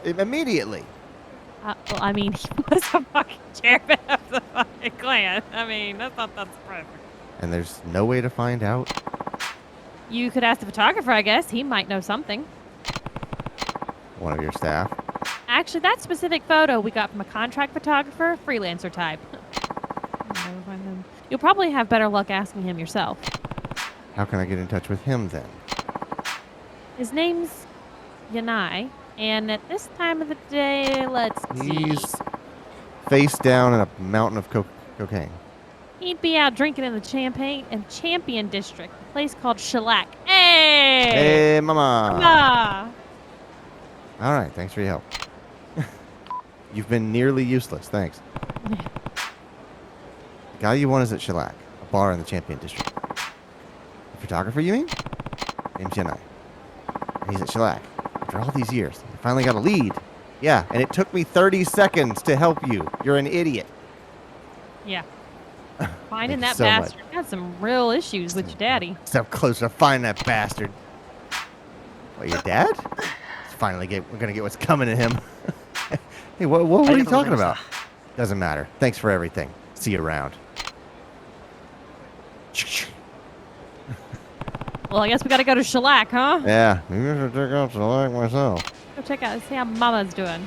immediately. Well, I mean, he was a fucking chairman of the fucking clan. I mean, that's not that surprising. And there's no way to find out. You could ask the photographer, I guess. He might know something. One of your staff. Actually, that specific photo we got from a contract photographer, freelancer type. Never find him. You'll probably have better luck asking him yourself. How can I get in touch with him then? His name's Yanai, and at this time of the day, let's see. He's face down in a mountain of cocaine. He'd be out drinking in the Champion District, a place called Shellac. Hey! Hey, mama! Mama! All right, thanks for your help. You've been nearly useless, thanks. The guy you want is at Shellac, a bar in the Champion District. The photographer, you mean? Name's Yanai. And he's at Shellac. After all these years, I finally got a lead. Yeah, and it took me 30 seconds to help you. You're an idiot. Yeah. Finding Thank that you so bastard had some real issues with your daddy. Step closer to find that bastard. What, your dad? Finally, we're gonna get what's coming to him. Hey, what are you talking about? Doesn't matter. Thanks for everything. See you around. Well, I guess we gotta go to Shellac, huh? Yeah, maybe I should check out Shellac myself. Go check out, see how Mama's doing.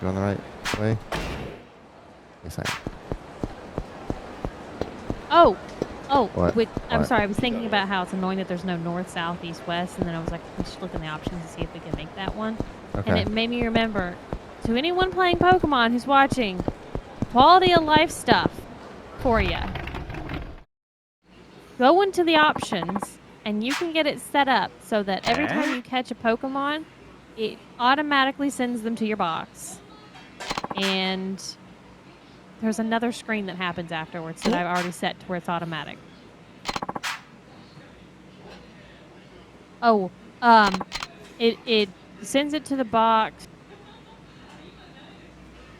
Going the right way? Yes, I am. What? I'm What? sorry. I was thinking about how it's annoying that there's no north, south, east, west, and then I was like, we should look in the options to see if we can make that one. And Okay. it made me remember, to anyone playing Pokemon who's watching, quality of life stuff for you. Go into the options, and you can get it set up so that every time you catch a Pokemon, it automatically sends them to your box. And there's another screen that happens afterwards that I've already set to where it's automatic. Oh, it sends it to the box.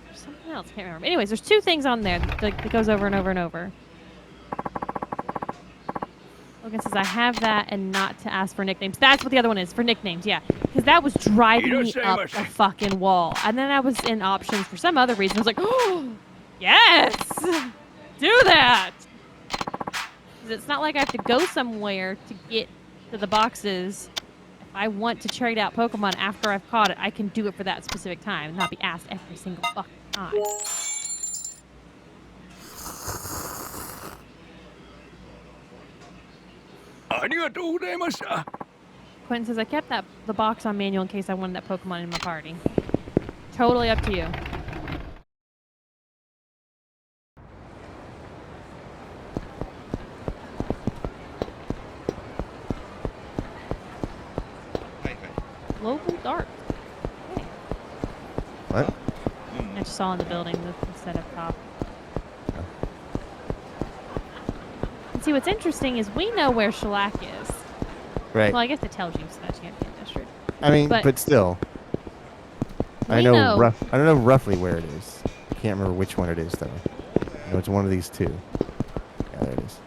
There's something else, can't remember. Anyways, there's 2 things on there that goes over and over and over. Logan says I have that and not to ask for nicknames. That's what the other one is, for nicknames, yeah. Because that was driving me up a fucking wall. And then I was in options for some other reason. I was like, oh, yes! Do that! 'Cause it's not like I have to go somewhere to get to the boxes. If I want to trade out Pokemon after I've caught it, I can do it for that specific time and not be asked every single fucking time. Quentin says, I kept the box on manual in case I wanted that Pokemon in my party. Totally up to you. Global Dark. Okay. What? I just saw in the building instead of top. And see, what's interesting is we know where Shellac is. Right. Well, I guess it tells you it's that Champion District. I mean, but- but still. I We know know. I don't know roughly where it is. I can't remember which one it is though. I know it's one of these 2. Yeah, there it is.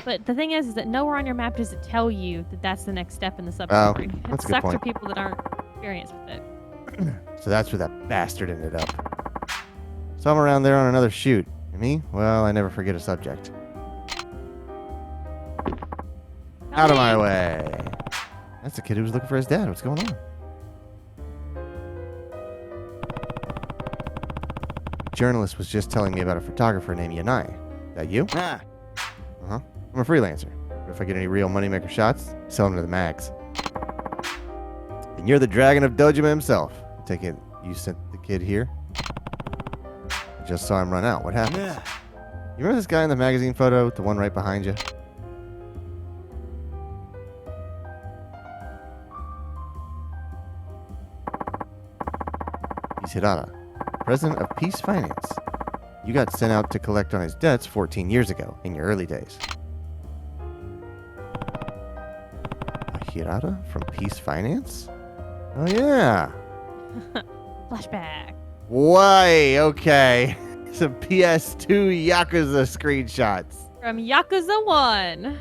But the thing is that nowhere on your map does it tell you that that's the next step in the substory. That's It a good sucks for point. people that aren't experienced with it. So that's where that bastard ended up. So I'm around there on another shoot. And me? Well, I never forget a subject. Out of my way. That's the kid who was looking for his dad. What's going on? journalist was just telling me about a photographer named Yanai. That you? Ah, Uh-huh. I'm a freelancer. But if I get any real moneymaker shots, sell them to the mags. And you're the Dragon of Dojima himself. I take it you sent the kid here? I just saw him run out. What happened? yeah. You remember this guy in the magazine photo? The one right behind you? He's Hirata, president of Peace Finance. You got sent out to collect on his debts 14 years ago, in your early days. Hirata from Peace Finance? Oh, yeah. Flashback. Why? Okay. Some PS2 Yakuza screenshots. From Yakuza 1.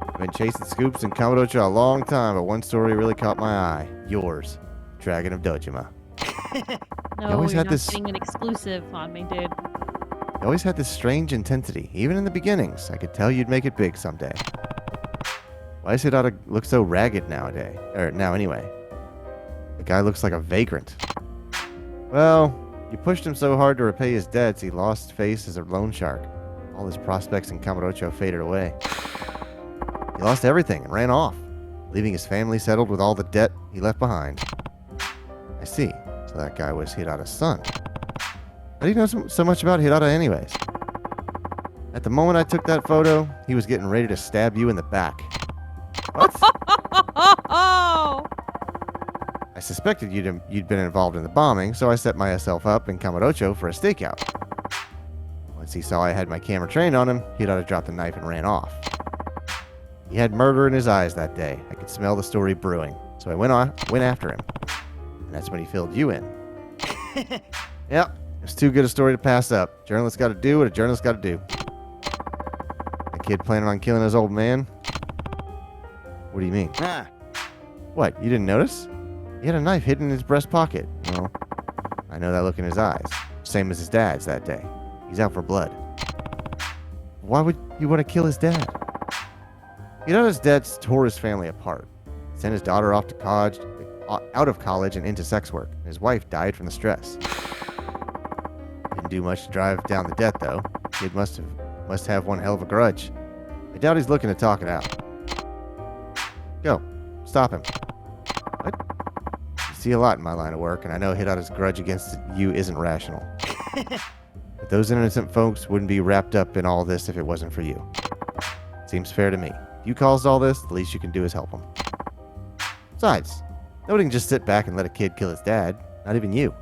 I've been chasing scoops in Kamurocho a long time, but one story really caught my eye. Yours, Dragon of Dojima. No, always you're had not this- getting an exclusive on me, dude. You always had this strange intensity, even in the beginnings. I could tell you'd make it big someday. Why does Hirata look so ragged nowadays? Or now anyway. The guy looks like a vagrant. Well, you pushed him so hard to repay his debts, he lost face as a loan shark. All his prospects in Kamurocho faded away. He lost everything and ran off, leaving his family settled with all the debt he left behind. I see. So that guy was Hirata's son. How do you know so much about Hirata anyways? At the moment I took that photo, he was getting ready to stab you in the back. What? Oh! I suspected you'd been involved in the bombing, so I set myself up in Kamurocho for a stakeout. Once he saw I had my camera trained on him, Hirata dropped the knife and ran off. He had murder in his eyes that day. I could smell the story brewing, so I went after him. And that's when he filled you in. Yep, it's too good a story to pass up. Journalists got to do what a journalist got to do. A kid planning on killing his old man? What do you mean? Ah, What, you didn't notice? He had a knife hidden in his breast pocket. Well, I know that look in his eyes. Same as his dad's that day. He's out for blood. Why would you want to kill his dad? Hirata's debts tore his family apart. Sent his daughter off to college, out of college and into sex work. His wife died from the stress. Didn't do much to drive down the debt, though. Kid must have one hell of a grudge. I doubt he's looking to talk it out. Go. Stop him. What? You see a lot in my line of work, and I know Hirata's grudge against you isn't rational. But those innocent folks wouldn't be wrapped up in all this if it wasn't for you. Seems fair to me. If you caused all this, the least you can do is help him. Besides, nobody can just sit back and let a kid kill his dad. Not even you.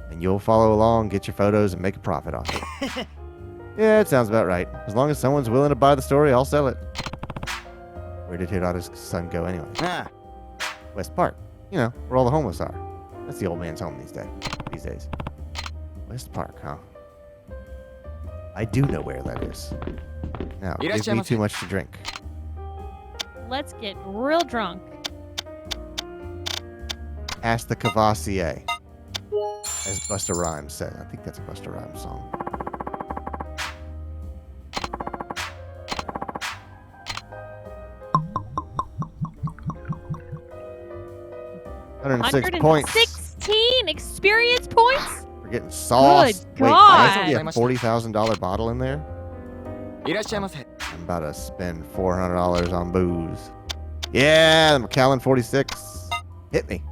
And you'll follow along, get your photos, and make a profit off it. Yeah, it sounds about right. As long as someone's willing to buy the story, I'll sell it. Where did Hirata's son go anyway? ah. West Park. You know, where all the homeless are. That's the old man's home these days. West Park, huh? I do know where that is. Now, give me too much to drink. Let's get real drunk. Ask the Cavassier. As Busta Rhymes said. I think that's a Busta Rhymes song. Points. 116 experience points? We're getting sauce. Good Wait, God. I have to get a $40,000 bottle in there? いらっしゃいませ。 I'm about to spend $400 on booze. Yeah, the Macallan 46. Hit me.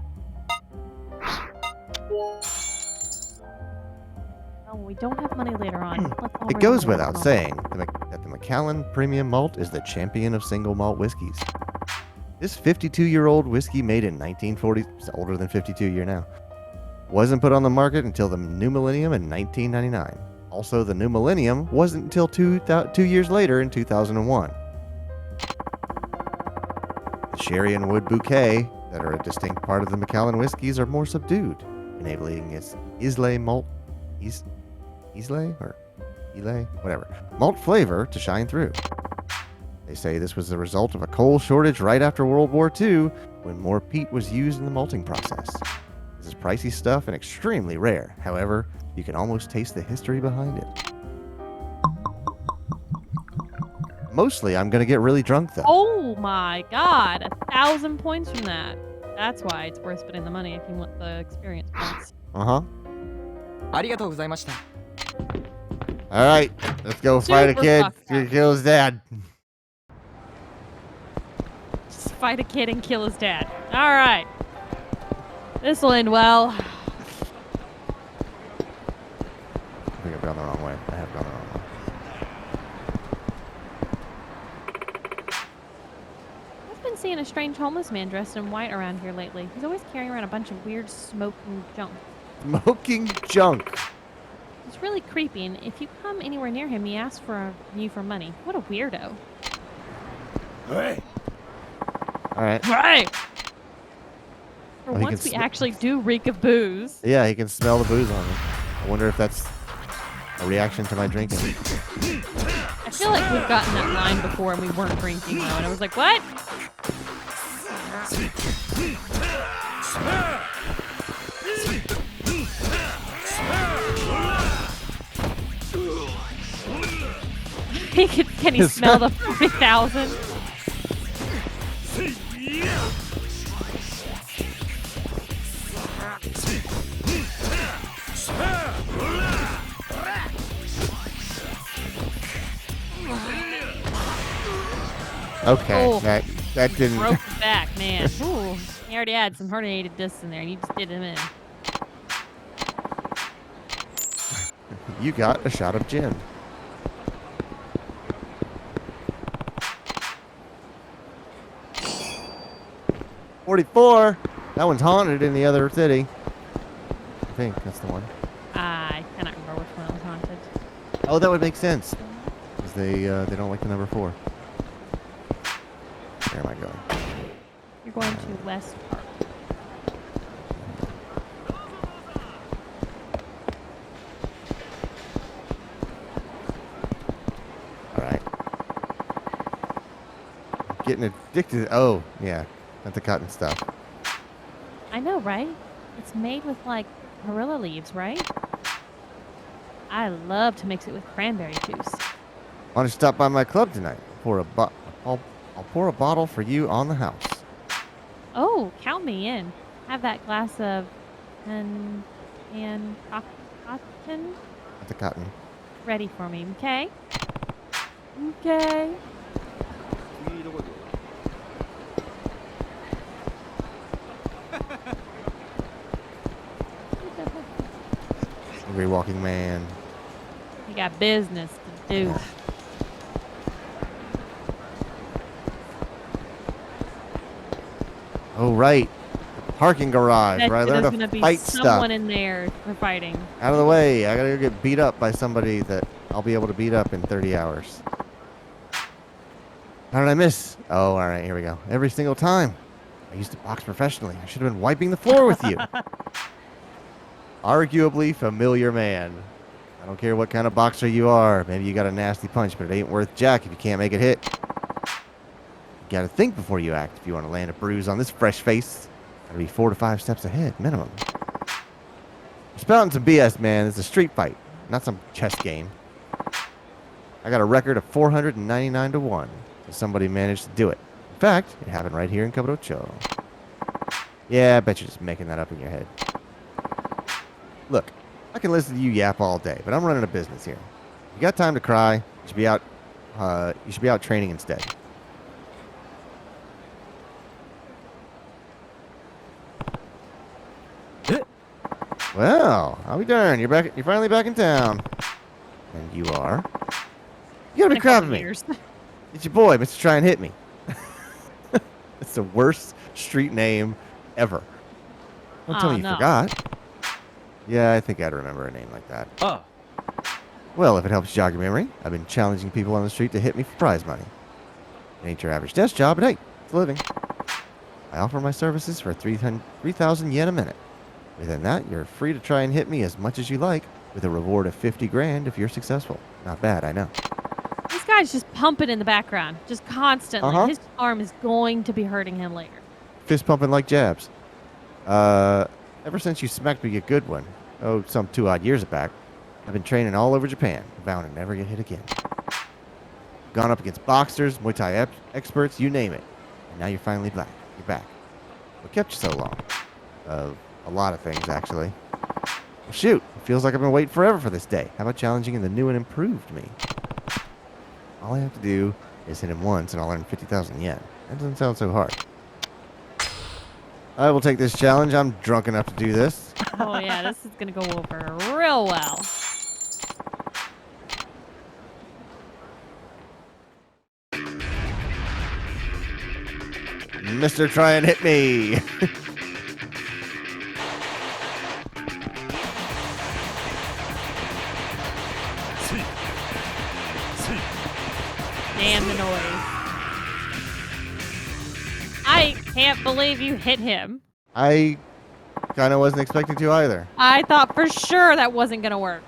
Oh, we don't have money later on. Let's all It goes remember without that. saying that the Macallan Premium Malt is the champion of single malt whiskeys. This 52-year-old whiskey made in 1940, it's older than 52 year now, wasn't put on the market until the new millennium in 1999. Also, the new millennium wasn't until 2 years later in 2001. The sherry and wood bouquet that are a distinct part of the Macallan whiskeys are more subdued, enabling its Islay malt, Islay or Islay, whatever, malt flavor to shine through. They say this was the result of a coal shortage right after World War II, when more peat was used in the malting process. This is pricey stuff and extremely rare. However, you can almost taste the history behind it. Mostly, I'm going to get really drunk, though. Oh my God. 1,000 points from that. That's why it's worth spending the money if you want the experience points. Uh-huh. ありがとうございました。 All right, let's go fight a Super kid. fucked up. Kill his dad. Just fight a kid and kill his dad. All right. This will end well. I think I've gone the wrong way. I have gone the wrong way. I've been seeing a strange homeless man dressed in white around here lately. He's always carrying around a bunch of weird smoking junk. Smoking junk. It's really creepy, and if you come anywhere near him, he asks you for money. What a weirdo. Hey, All right. Right. For Oh, he once, can we actually do reek of booze. Yeah, he can smell the booze on me. I wonder if that's a reaction to my drinking. I feel like we've gotten that line before and we weren't drinking, though, and I was like, what? Can he smell the 40,000? Okay, Oh. that didn't. Broke his back, man. Ooh, he already had some herniated discs in there, and you just did him in. You got a shot of gin. $44. That one's haunted in the other city. I think that's the one. I cannot remember which one was haunted. Oh, that would make sense. Because they don't like the number 4. Where am I going? You're going to West Park. All right. Getting addicted. Oh, yeah. Not the cotton stuff. I know, right? It's made with, like, marilla leaves, right? I love to mix it with cranberry juice. Why don't you stop by my club tonight? I'll pour a bottle for you on the house. Oh, count me in. Have that glass of cotton Not the cotton. ready for me, okay? Okay. Angry walking man. You got business to do. Oh, right. The parking garage Bet where I you learned there's to gonna be fight someone stuff. in there for fighting. Out of the way. I gotta go get beat up by somebody that I'll be able to beat up in 30 hours. How did I miss? Oh, all right. Here we go. Every single time. I used to box professionally. I should have been wiping the floor with you. Arguably familiar man. I don't care what kind of boxer you are. Maybe you got a nasty punch, but it ain't worth jack if you can't make it hit. You gotta think before you act if you want to land a bruise on this fresh face. Gotta be 4 to 5 steps ahead, minimum. You're spouting some BS, man. It's a street fight, not some chess game. I got a record of 499 to 1. So somebody managed to do it. In fact, it happened right here in Kaburocho. Yeah, I bet you're just making that up in your head. Look, I can listen to you yap all day, but I'm running a business here. You got time to cry? You should be out. You should be out training instead. Well, I'll be darned. You're back. You're finally back in town, and you are. You gotta be crapping me. It's your boy, Mr. Try and Hit Me. It's the worst street name ever. Don't tell me you forgot. Yeah, I think I'd remember a name like that. Oh. Well, if it helps jog your memory, I've been challenging people on the street to hit me for prize money. It ain't your average desk job, but hey, it's a living. I offer my services for 3,000 yen a minute. Within that, you're free to try and hit me as much as you like, with a reward of 50 grand if you're successful. Not bad, I know. This guy's just pumping in the background, just constantly. Uh-huh. His arm is going to be hurting him later. Fist pumping like jabs. Ever since you smacked me a good one, some 2 odd years back, I've been training all over Japan, vowing to never get hit again. Gone up against boxers, Muay Thai experts, you name it. And now you're finally back. You're back. What kept you so long? A lot of things, actually. Well, shoot, it feels like I've been waiting forever for this day. How about challenging in the new and improved me? All I have to do is hit him once and I'll earn 50,000 yen. That doesn't sound so hard. I will take this challenge. I'm drunk enough to do this. Oh yeah, this is gonna go over real well. Mr. Try and hit me. Damn the noise. I can't believe you hit him. I kind of wasn't expecting to either. I thought for sure that wasn't gonna work.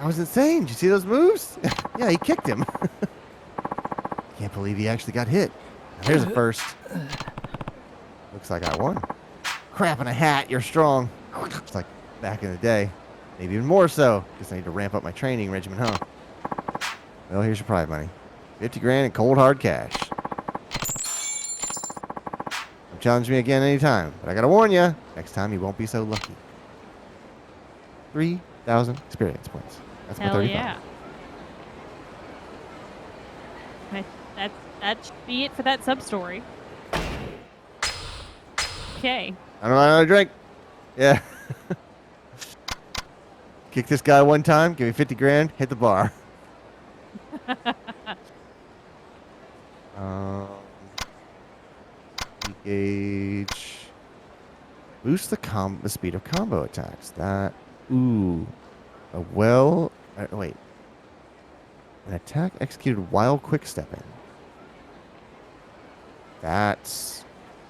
I was insane. Did you see those moves? Yeah, he kicked him. Can't believe he actually got hit. Now, here's a first. Looks like I won. Crap in a hat. You're strong. It's like back in the day. Maybe even more so. Guess I need to ramp up my training regimen, huh? Well, here's your prize money. 50 grand in cold hard cash. Challenge me again anytime, but I gotta warn you, next time you won't be so lucky. 3,000 experience points. That's my Hell 35. yeah. That should be it for that sub story. Okay. I don't know how to drink. Yeah. Kick this guy one time, give me 50 grand, hit the bar. Gauge. Boost the speed of combo attacks. That. Ooh. Wait. An attack executed while quick stepping. That's.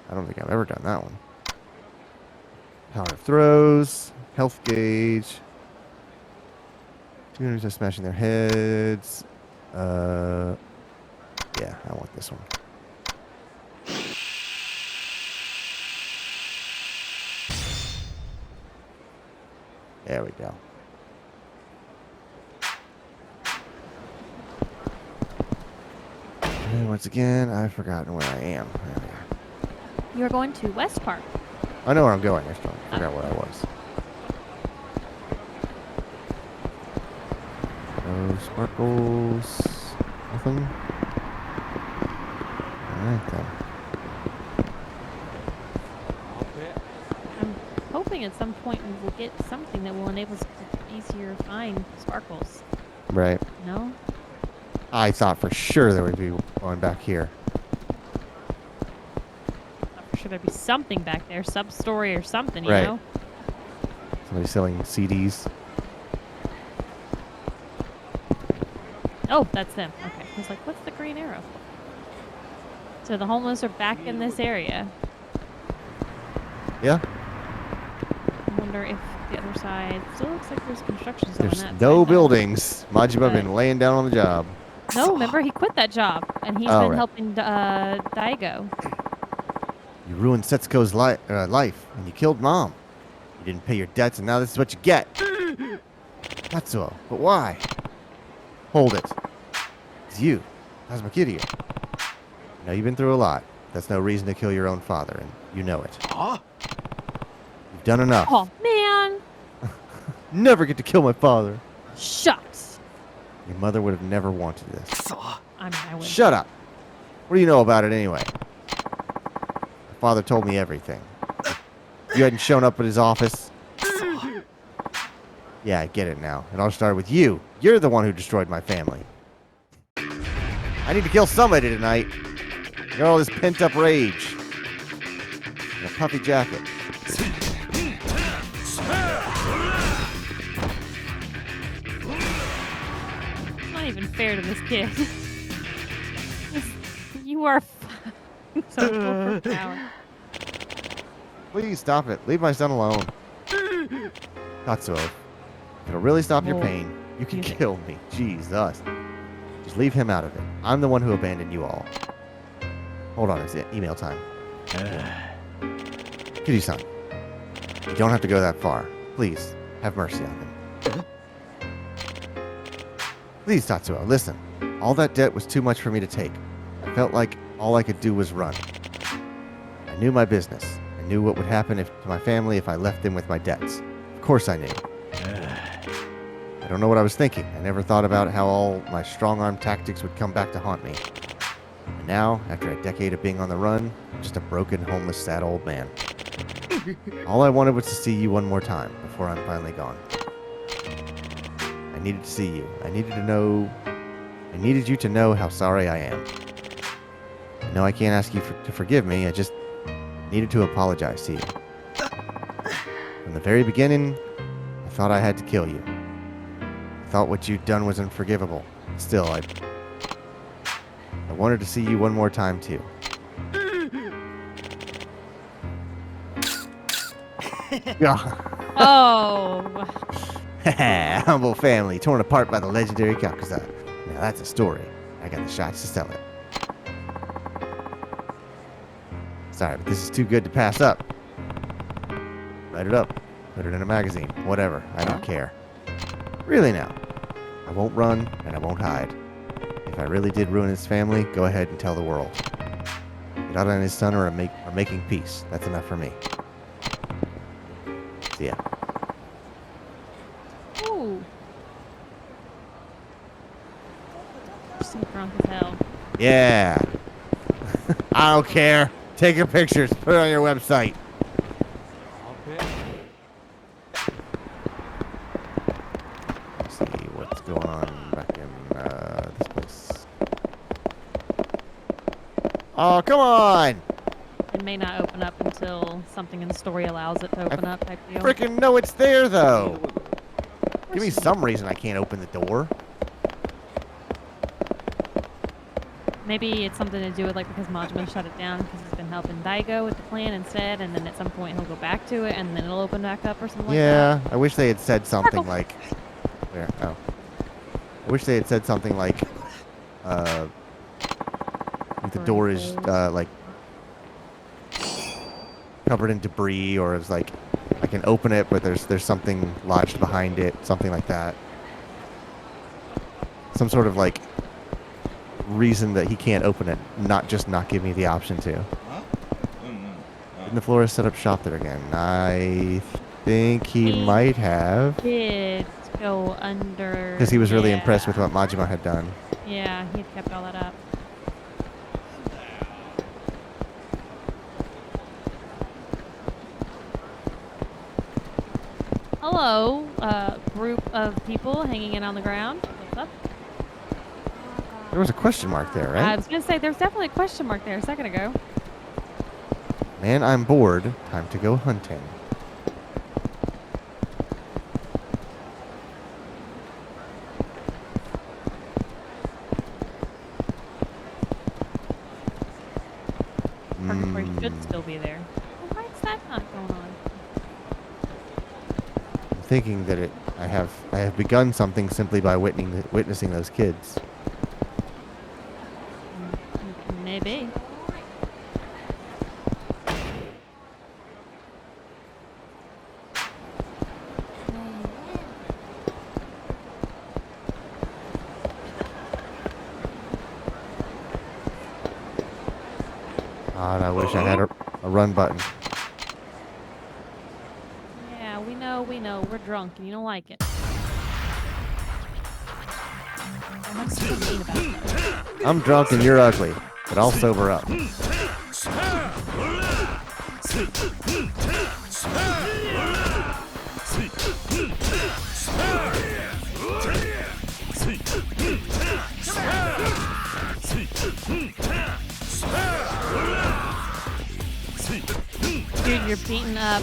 I don't think I've ever done that one. Power of throws. Health gauge. Two enemies are smashing their heads. Yeah, I want this one. There we go. And once again, I've forgotten where I am. There we are. You're going to West Park. I know where I'm going. I just forgot where I was. No sparkles. Nothing. Alright then. I'm hoping at some point we will get something that will enable us to easier find sparkles. Right. No? I thought for sure there would be one back here. I'm sure there'd be something back there, sub-story or something, you Right. know? Somebody selling CDs. Oh, that's them. Okay. I was like, what's the green arrow? So the homeless are back in this area. Yeah. I wonder if the other side still looks like there's construction zone on There's that no side. buildings. Majiba been laying down on the job. No, remember he quit that job and he's Oh, been right. helping Daigo. You ruined Setsuko's life and you killed Mom. You didn't pay your debts and now this is what you get. Tatsuo, but why? Hold it. It's you. Kazuma Kiryu. I know you've been through a lot. That's no reason to kill your own father, and you know it. You've done enough. Oh man! Never get to kill my father. Shucks. Your mother would have never wanted this. I mean, I would. Shut up. What do you know about it anyway? My father told me everything. You hadn't shown up at his office. Yeah, I get it now. It all started with you. You're the one who destroyed my family. I need to kill somebody tonight. You got all this pent-up rage. And a puffy jacket. It's not even fair to this kid. You are so overpowered. Please stop it. Leave my son alone. Tatsuo, if it'll really stop your pain, you can kill me. Jesus. Just leave him out of it. I'm the one who abandoned you all. Hold on, it's email time. Kiryu-san, you don't have to go that far. Please, have mercy on him. Please, Tatsuo, listen. All that debt was too much for me to take. I felt like all I could do was run. I I knew my business. I knew what would happen to my family if I left them with my debts. Of course I knew. I don't know what I was thinking. I never thought about how all my strong-arm tactics would come back to haunt me. And now, after a decade of being on the run, I'm just a broken, homeless, sad old man. All I wanted was to see you one more time before I'm finally gone. I needed to see you. I needed you to know how sorry I am. I know I can't ask you to forgive me. I just needed to apologize to you. From the very beginning, I thought I had to kill you. I thought what you'd done was unforgivable. Still, I wanted to see you one more time, too. Oh. Humble family torn apart by the legendary Yakuza. Now that's a story. I got the shots to sell it. Sorry, but this is too good to pass up. Write it up. Put it in a magazine. Whatever. I don't care. Really now. I won't run and I won't hide. If I really did ruin his family, go ahead and tell the world. Hirata and his son are making peace. That's enough for me. See ya. Ooh. You're so drunk as hell. Yeah. I don't care. Take your pictures. Put it on your website. Let's see what's going on back in this place. Oh, come on! It may not open up until something in the story allows it to open up type deal. Freaking know it's there, though. Give me some reason I can't open the door. Maybe it's something to do with, like, because Majima shut it down because he's been helping Daigo with the plan instead, and then at some point he'll go back to it, and then it'll open back up or something like that. Yeah, I wish they had said something like... There, oh. I wish they had said something like... the door is, like... covered in debris, or it's like... I can open it, but there's something lodged behind it, something like that. Some sort of, like... reason that he can't open it, not give me the option to. Didn't the florist set up shop there again? I think he might have. Did go under. Because he was really impressed with what Majima had done. Yeah, he kept all that up. Hello, group of people hanging in on the ground. What's up? There was a question mark there, right? I was gonna say there's definitely a question mark there a second ago. Man, I'm bored. Time to go hunting. Purgatory should still be there. Well, why is that not going on? I'm thinking that I have begun something simply by witnessing those kids. Maybe. God, I wish I had a run button. Yeah, we know. We're drunk and you don't like it. I'm drunk and you're ugly, but I'll sober up. Dude, you're beating up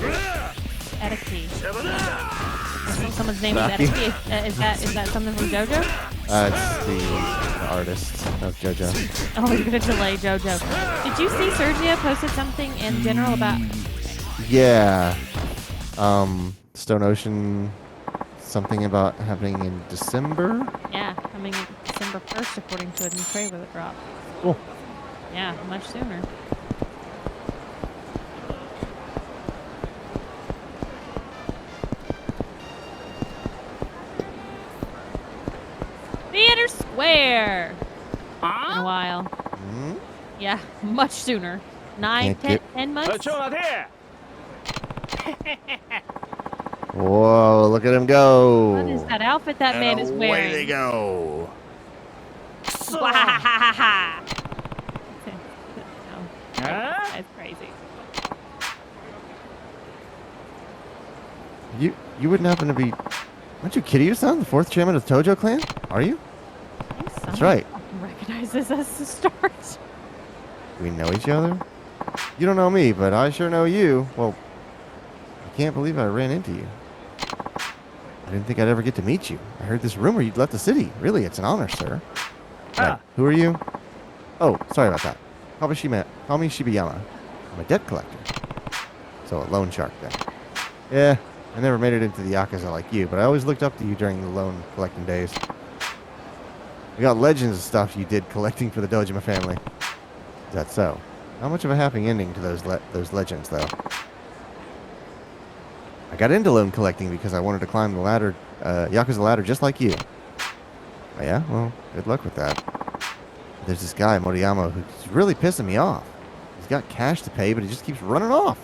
Edeki. Someone's name is Edeki. Is that something from JoJo? It's the artist of JoJo. Oh, you're gonna delay JoJo. Did you see Sergio posted something in general about? Yeah. Stone Ocean. Something about happening in December. Yeah, coming in December 1st, according to a new trailer that dropped. Cool. Yeah, much sooner. Theater Square. In a while. Hmm? Yeah, much sooner. 9, Can't 10 months. Whoa, look at him go. What is that outfit that man is Away wearing? they go. Wahahaha. That's crazy. You wouldn't happen to be... Aren't you Kiryu-san, the 4th chairman of the Tojo clan? Are you? That's right. I recognize this as the start. We know each other? You don't know me, but I sure know you. Well, I can't believe I ran into you. I didn't think I'd ever get to meet you. I heard this rumor you'd left the city. Really, it's an honor, sir. Right. Who are you? Oh, sorry about that. Call me Shibayama. I'm a debt collector. So a loan shark then. Yeah, I never made it into the Yakuza like you, but I always looked up to you during the loan collecting days. We got legends of stuff you did collecting for the Dojima family. Is that so? Not much of a happy ending to those legends, though. I got into loan collecting because I wanted to climb the ladder, Yakuza ladder, just like you. Oh, yeah? Well, good luck with that. There's this guy, Moriyama, who's really pissing me off. He's got cash to pay, but he just keeps running off.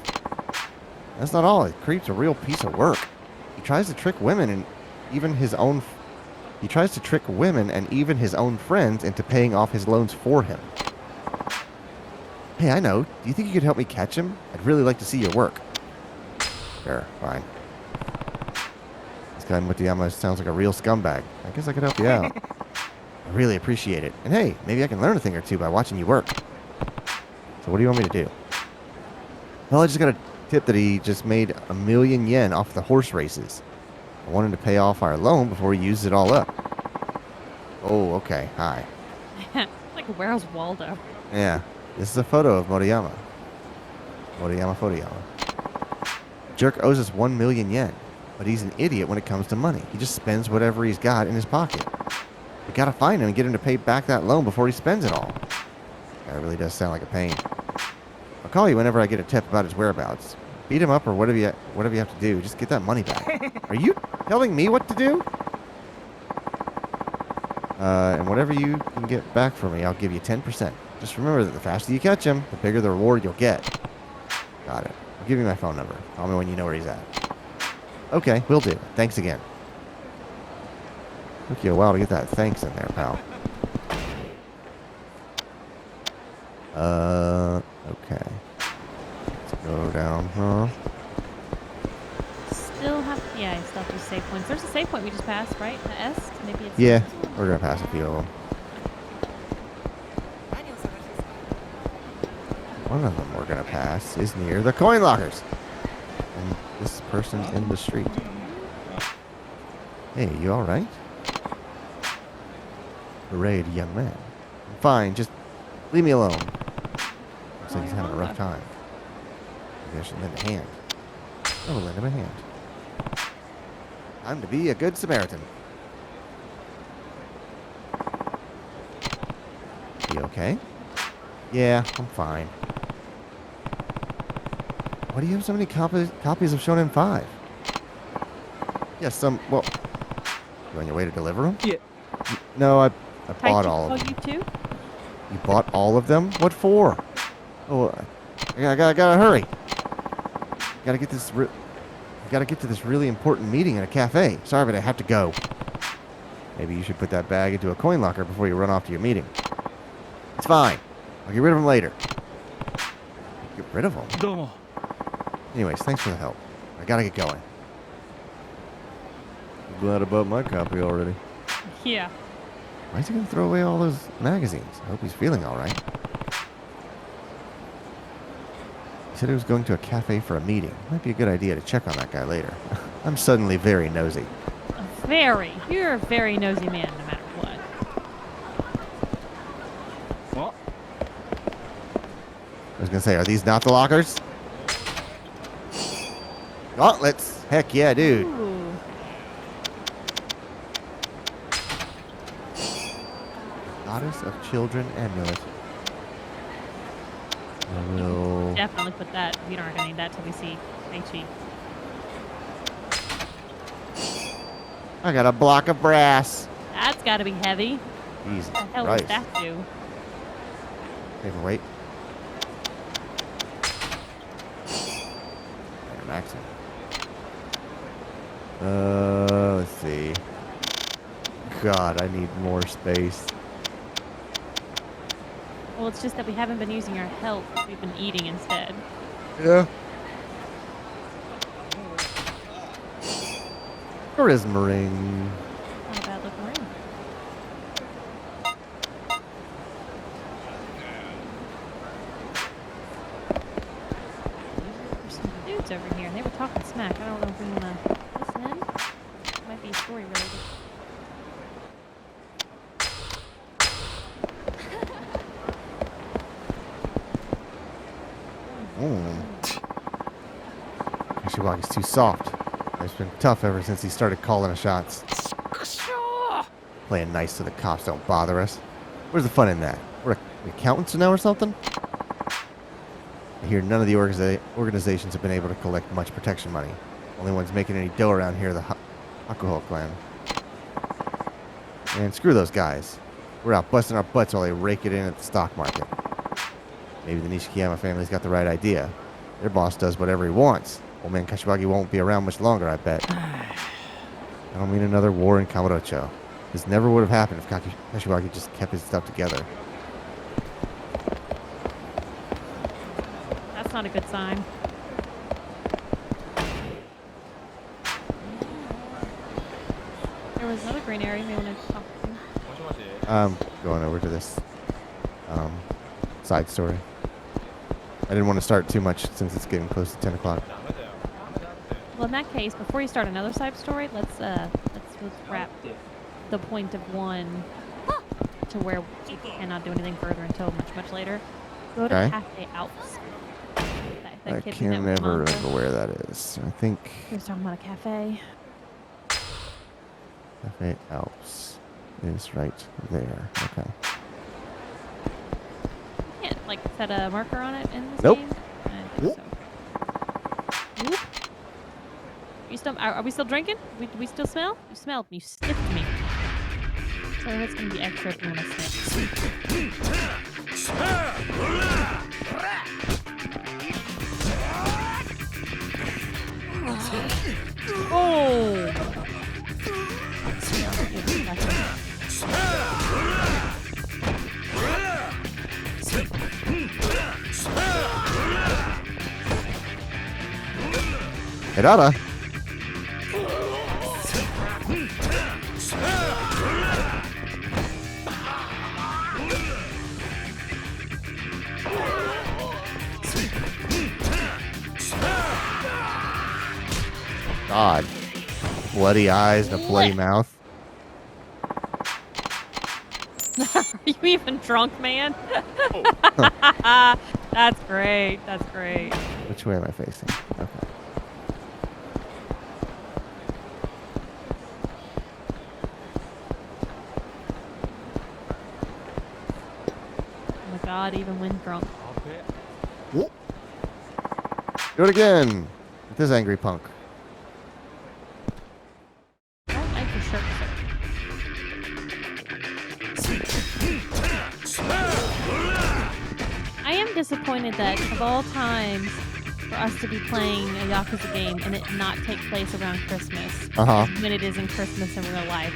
That's not all. The creep's a real piece of work. He tries to trick women and even his own... He tries to trick women and even his own friends into paying off his loans for him. Hey, I know. Do you think you could help me catch him? I'd really like to see your work. Sure, fine. This guy Mutayama sounds like a real scumbag. I guess I could help you out. I really appreciate it. And hey, maybe I can learn a thing or two by watching you work. So what do you want me to do? Well, I just got a tip that he just made 1,000,000 yen off the horse races. I wanted to pay off our loan before he used it all up. Oh, okay. Hi. Like, where's Waldo? Yeah. This is a photo of Moriyama. Moriyama. Jerk owes us 1,000,000 yen, but he's an idiot when it comes to money. He just spends whatever he's got in his pocket. We gotta find him and get him to pay back that loan before he spends it all. That really does sound like a pain. I'll call you whenever I get a tip about his whereabouts. Beat him up or whatever you have to do. Just get that money back. Are you telling me what to do? And whatever you can get back for me, I'll give you 10%. Just remember that the faster you catch him, the bigger the reward you'll get. Got it. I'll give you my phone number. Call me when you know where he's at. Okay, will do. Thanks again. Took you a while to get that thanks in there, pal. Okay. Let's go down, huh? Still have, yeah, I still have to save points. There's a save point we just passed, right? The S? Maybe it's... Yeah, we're gonna pass a few of them. One of them we're gonna pass is near the coin lockers. And this person's in the street. Hey, you alright? Parade, young man. I'm fine, just leave me alone. Looks like he's having a rough time. Maybe I should lend a hand. Oh, lend him a hand. Time to be a good Samaritan. You okay? Yeah, I'm fine. Why do you have so many copies of Shonen 5? Yes, well, you on your way to deliver them? Yeah. No, I bought all of them. You too? You bought all of them? What for? Oh, I gotta hurry. Gotta get this. Gotta get to this really important meeting in a cafe. Sorry, but I have to go. Maybe you should put that bag into a coin locker before you run off to your meeting. It's fine. I'll get rid of them later. Get rid of them? Anyways, thanks for the help. I gotta get going. I'm glad I bought my copy already. Yeah. Why is he gonna throw away all those magazines? I hope he's feeling alright. He said he was going to a cafe for a meeting. Might be a good idea to check on that guy later. I'm suddenly very nosy. You're a very nosy man, no matter what. What? I was gonna say, are these not the lockers? Gauntlets! Heck yeah, dude. Ooh. Goddess of Children amulet. I will... Definitely put that. We aren't gonna need that till we see Aichi. I got a block of brass. That's gotta be heavy. Jesus What the hell Christ. does that do? Paperweight. maximum. Let's see. God, I need more space. Well, it's just that we haven't been using our health. We've been eating instead. Yeah. Charisma ring. Not a bad looking ring. There's some dudes over here, and they were talking smack. I don't know if we want to listen in. It might be story related. Kashiwagi's too soft. It's been tough ever since he started calling us shots. Playing nice so the cops don't bother us. Where's the fun in that? We're accountants now or something? I hear none of the organizations have been able to collect much protection money. Only ones making any dough around here are the Hakuho clan. And screw those guys. We're out busting our butts while they rake it in at the stock market. Maybe the Nishikiyama family's got the right idea. Their boss does whatever he wants. Old man Kashiwagi won't be around much longer, I bet. I don't mean another war in Kamurocho. This never would have happened if Kashiwagi just kept his stuff together. That's not a good sign. There was another green area we wanted to talk to. I'm going over to this side story. I didn't want to start too much since it's getting close to 10 o'clock. Well, in that case, before you start another side story, let's wrap the point of one to where we cannot do anything further until much later. Go to Okay. Cafe Alps. I can never remember where that is. I think He was talking about a cafe. Cafe Alps is right there. Okay. You can't like set a marker on it in this Nope. game. I don't think so. Whoop. Are we still drinking? Do we still smell? You smelled. You sniffed me. So that's gonna be extra if you want to sniff. Oh! Hirata. God. Bloody eyes and a bloody mouth. Are you even drunk, man? That's great. That's great. Which way am I facing? Okay. Oh my god, even when drunk. Do it again. With this angry punk. I don't like your shirt, sir. I am disappointed that of all times for us to be playing a Yakuza game and it not take place around Christmas when it is in Christmas in real life.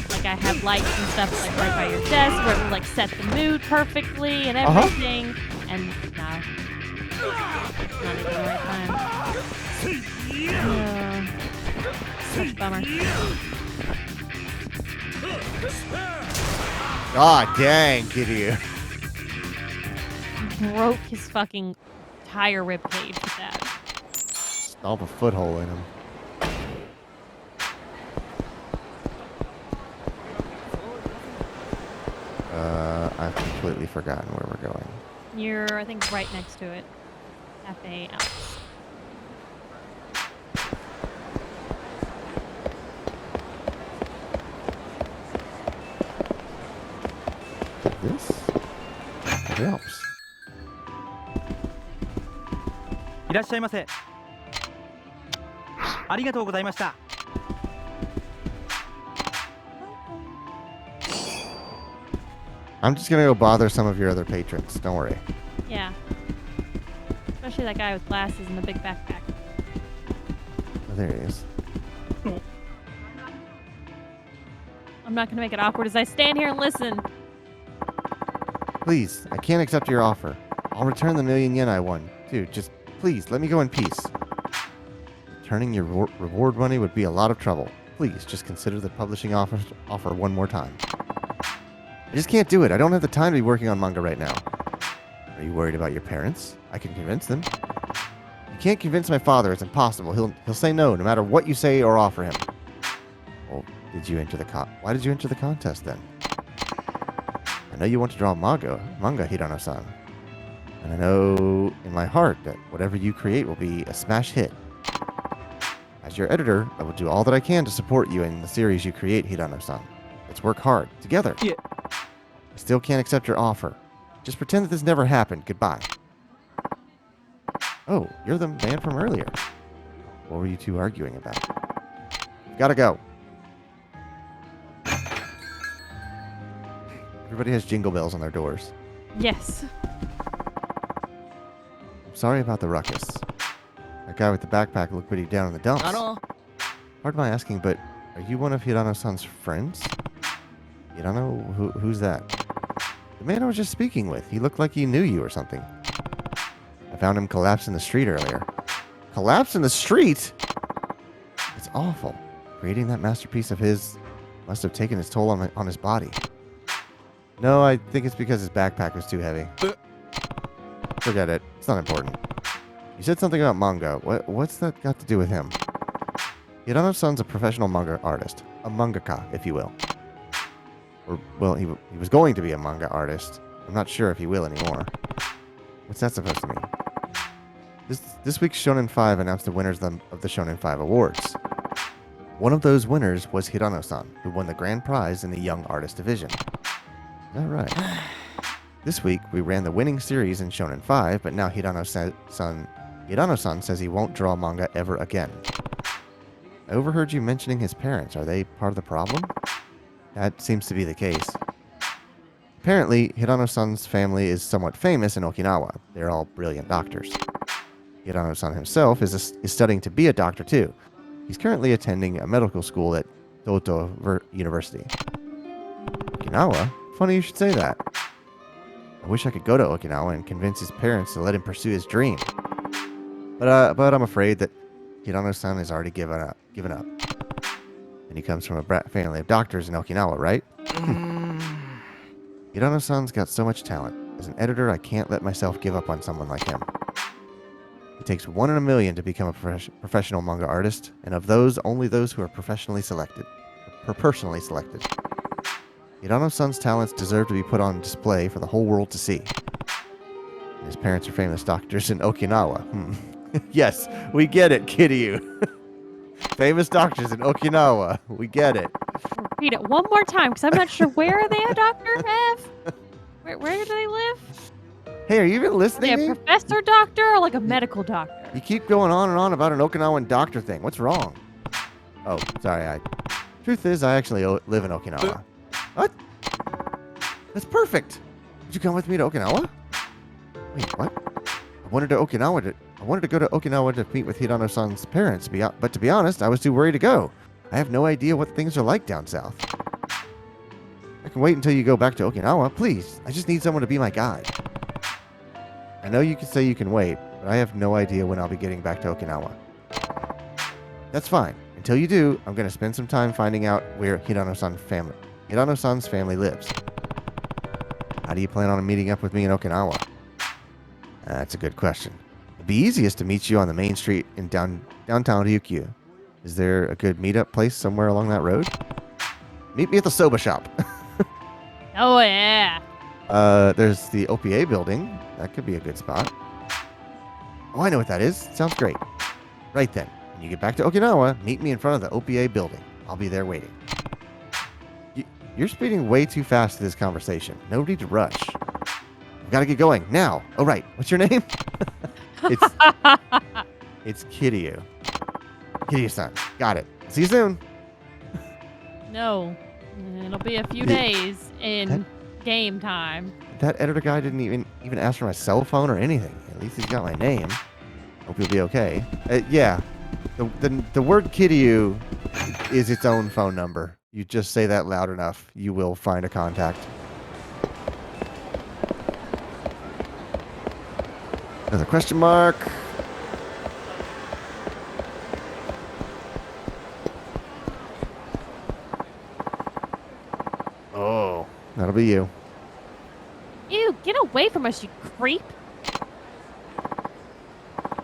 Like I have lights and stuff like right by your desk where it will like set the mood perfectly and everything. And no. Not even the right time. Such a bummer. God dang, Kiryu. Broke his fucking entire ribcage with that. Stomp a foothole in him. I've completely forgotten where we're going. You're, I think, right next to it. Cafe Alps. This? It helps. いらっしゃいませ。ありがとうございました。 I'm just gonna go bother some of your other patrons. Don't worry. Yeah. Especially that guy with glasses and the big backpack. Oh, there he is. I'm not going to make it awkward as I stand here and listen. Please, I can't accept your offer. I'll return the 1,000,000 yen I won. Dude, just please, let me go in peace. Returning your reward money would be a lot of trouble. Please, just consider the publishing offer one more time. I just can't do it. I don't have the time to be working on manga right now. Are you worried about your parents? I can convince them. You can't convince my father. It's impossible. He'll say no matter what you say or offer him. Well, why did you enter the contest then? I know you want to draw manga, Hirano-san. And I know in my heart that whatever you create will be a smash hit. As your editor, I will do all that I can to support you in the series you create, Hirano-san. Let's work hard, together. Yeah. I still can't accept your offer. Just pretend that this never happened. Goodbye. Oh, you're the man from earlier. What were you two arguing about? Gotta go. Everybody has jingle bells on their doors. Yes. I'm sorry about the ruckus. That guy with the backpack looked pretty down in the dumps. Pardon my asking, but are you one of Hirano-san's friends? Hirano? Who's that? The man I was just speaking with. He looked like he knew you or something. I found him collapsed in the street earlier. Collapsed in the street? It's awful. Creating that masterpiece of his must have taken its toll on his body. No, I think it's because his backpack was too heavy. Forget it. It's not important. You said something about manga. What's that got to do with him? Hirano-san's a professional manga artist. A mangaka, if you will. Or, well, he was going to be a manga artist. I'm not sure if he will anymore. What's that supposed to mean? This week's Shonen 5 announced the winners of the Shonen 5 Awards. One of those winners was Hirano-san, who won the grand prize in the Young Artist Division. Is that right? This week, we ran the winning series in Shonen 5, but now Hirano-san says he won't draw manga ever again. I overheard you mentioning his parents. Are they part of the problem? That seems to be the case. Apparently, Hirano-san's family is somewhat famous in Okinawa. They're all brilliant doctors. Hirano-san himself is studying to be a doctor too. He's currently attending a medical school at Kyoto University. Okinawa? Funny you should say that. I wish I could go to Okinawa and convince his parents to let him pursue his dream. But I'm afraid that Hirano-san has already given up. And he comes from a family of doctors in Okinawa, right? Hirano-san's got so much talent. As an editor, I can't let myself give up on someone like him. It takes 1 in a million to become a professional manga artist, and of those, only those who are personally selected. Hirano-san's talents deserve to be put on display for the whole world to see. And his parents are famous doctors in Okinawa. Yes, we get it, Kiryu. Famous doctors in Okinawa. We get it. Repeat it one more time, because I'm not sure where are they at, Dr. F? Where do they live? Hey, are you even listening Are to they me? a professor doctor or like a medical doctor? You keep going on and on about an Okinawan doctor thing. What's wrong? Oh, sorry. Truth is, I actually live in Okinawa. What? That's perfect. Would you come with me to Okinawa? Wait, what? I wanted to go to Okinawa to meet with Hirano-san's parents, but to be honest, I was too worried to go. I have no idea what things are like down south. I can wait until you go back to Okinawa, please. I just need someone to be my guide. I know you can say you can wait, but I have no idea when I'll be getting back to Okinawa. That's fine. Until you do, I'm going to spend some time finding out where Hirano-san's family lives. How do you plan on meeting up with me in Okinawa? That's a good question. It'd be easiest to meet you on the main street in downtown Ryukyu. Is there a good meetup place somewhere along that road? Meet me at the soba shop. Oh, yeah. There's the OPA building. That could be a good spot. Oh, I know what that is. Sounds great. Right then. When you get back to Okinawa, meet me in front of the OPA building. I'll be there waiting. You're speeding way too fast to this conversation. No need to rush. We've got to get going. Now. Oh, right. What's your name? It's Kiryu. Kiryu-san. Got it. See you soon. No. It'll be a few days in game time. That editor guy didn't even ask for my cell phone or anything. At least he's got my name. Hope you'll be okay. Yeah. The word Kiryu is its own phone number. You just say that loud enough, you will find a contact. Another question mark. Oh, that'll be you. Ew, get away from us, you creep.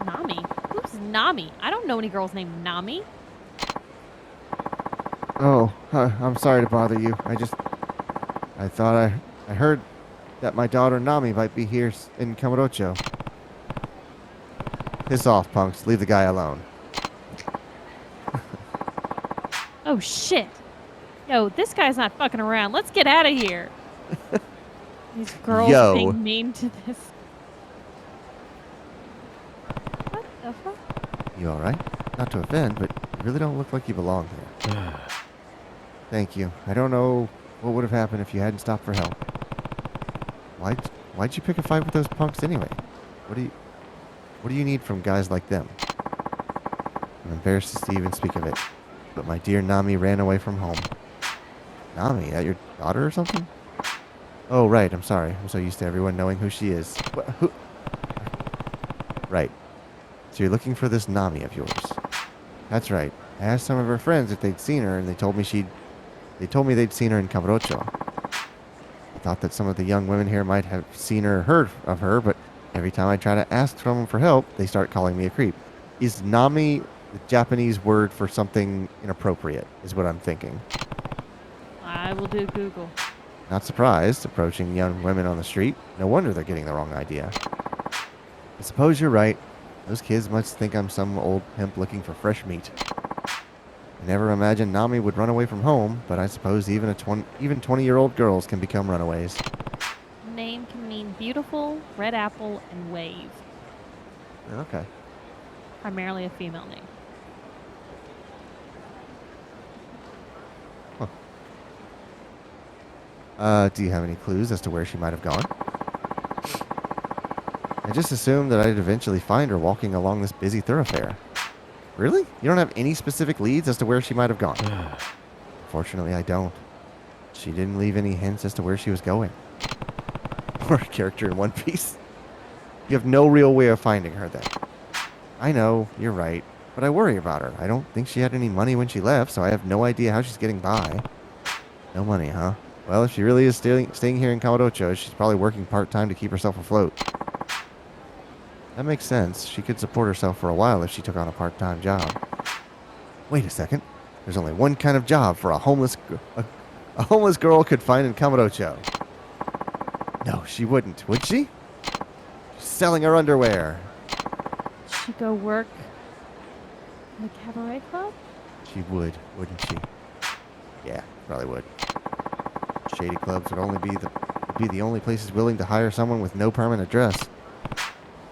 Nami? Who's Nami? I don't know any girls named Nami. Oh, I'm sorry to bother you. I thought I heard that my daughter Nami might be here in Kamurocho. Piss off, punks. Leave the guy alone. Oh, shit. Yo, this guy's not fucking around. Let's get out of here. These girls are being mean to this. What the fuck? You alright? Not to offend, but you really don't look like you belong here. Thank you. I don't know what would have happened if you hadn't stopped for help. Why'd you pick a fight with those punks anyway? What do you need from guys like them? I'm embarrassed to even speak of it, but my dear Nami ran away from home. Nami, that your daughter or something? Oh, right, I'm sorry. I'm so used to everyone knowing who she is. Who? Right. So you're looking for this Nami of yours. That's right. I asked some of her friends if they'd seen her, and they told me they'd seen her in Kamurocho. I thought that some of the young women here might have seen or heard of her, but every time I try to ask someone for help, they start calling me a creep. Is Nami the Japanese word for something inappropriate, is what I'm thinking. I will do Google. Not surprised, approaching young women on the street. No wonder they're getting the wrong idea. I suppose you're right. Those kids must think I'm some old pimp looking for fresh meat. I never imagined Nami would run away from home, but I suppose even 20-year-old girls can become runaways. Name can mean beautiful, red apple, and wave. Okay. Primarily a female name. Do you have any clues as to where she might have gone? I just assumed that I'd eventually find her walking along this busy thoroughfare. Really? You don't have any specific leads as to where she might have gone? Fortunately, I don't. She didn't leave any hints as to where she was going. Poor character in One Piece. You have no real way of finding her then. I know, you're right, but I worry about her. I don't think she had any money when she left, so I have no idea how she's getting by. No money, huh? Well, if she really is staying here in Kamurocho, she's probably working part-time to keep herself afloat. That makes sense. She could support herself for a while if she took on a part-time job. Wait a second. There's only one kind of job for a homeless girl could find in Kamurocho. No, she wouldn't, would she? She's selling her underwear. She go work in a cabaret club? She would, wouldn't she? Yeah, probably would. Shady clubs would be the only places willing to hire someone with no permanent address.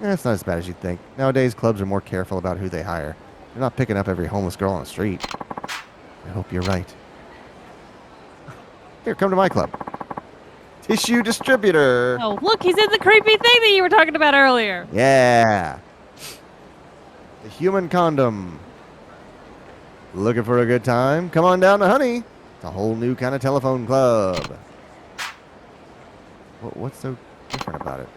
It's not as bad as you'd think. Nowadays, clubs are more careful about who they hire. They're not picking up every homeless girl on the street. I hope you're right. Here, come to my club. Tissue distributor. Oh, look, he's in the creepy thing that you were talking about earlier. Yeah. The human condom. Looking for a good time? Come on down to Honey. It's a whole new kind of telephone club. What's so different about it?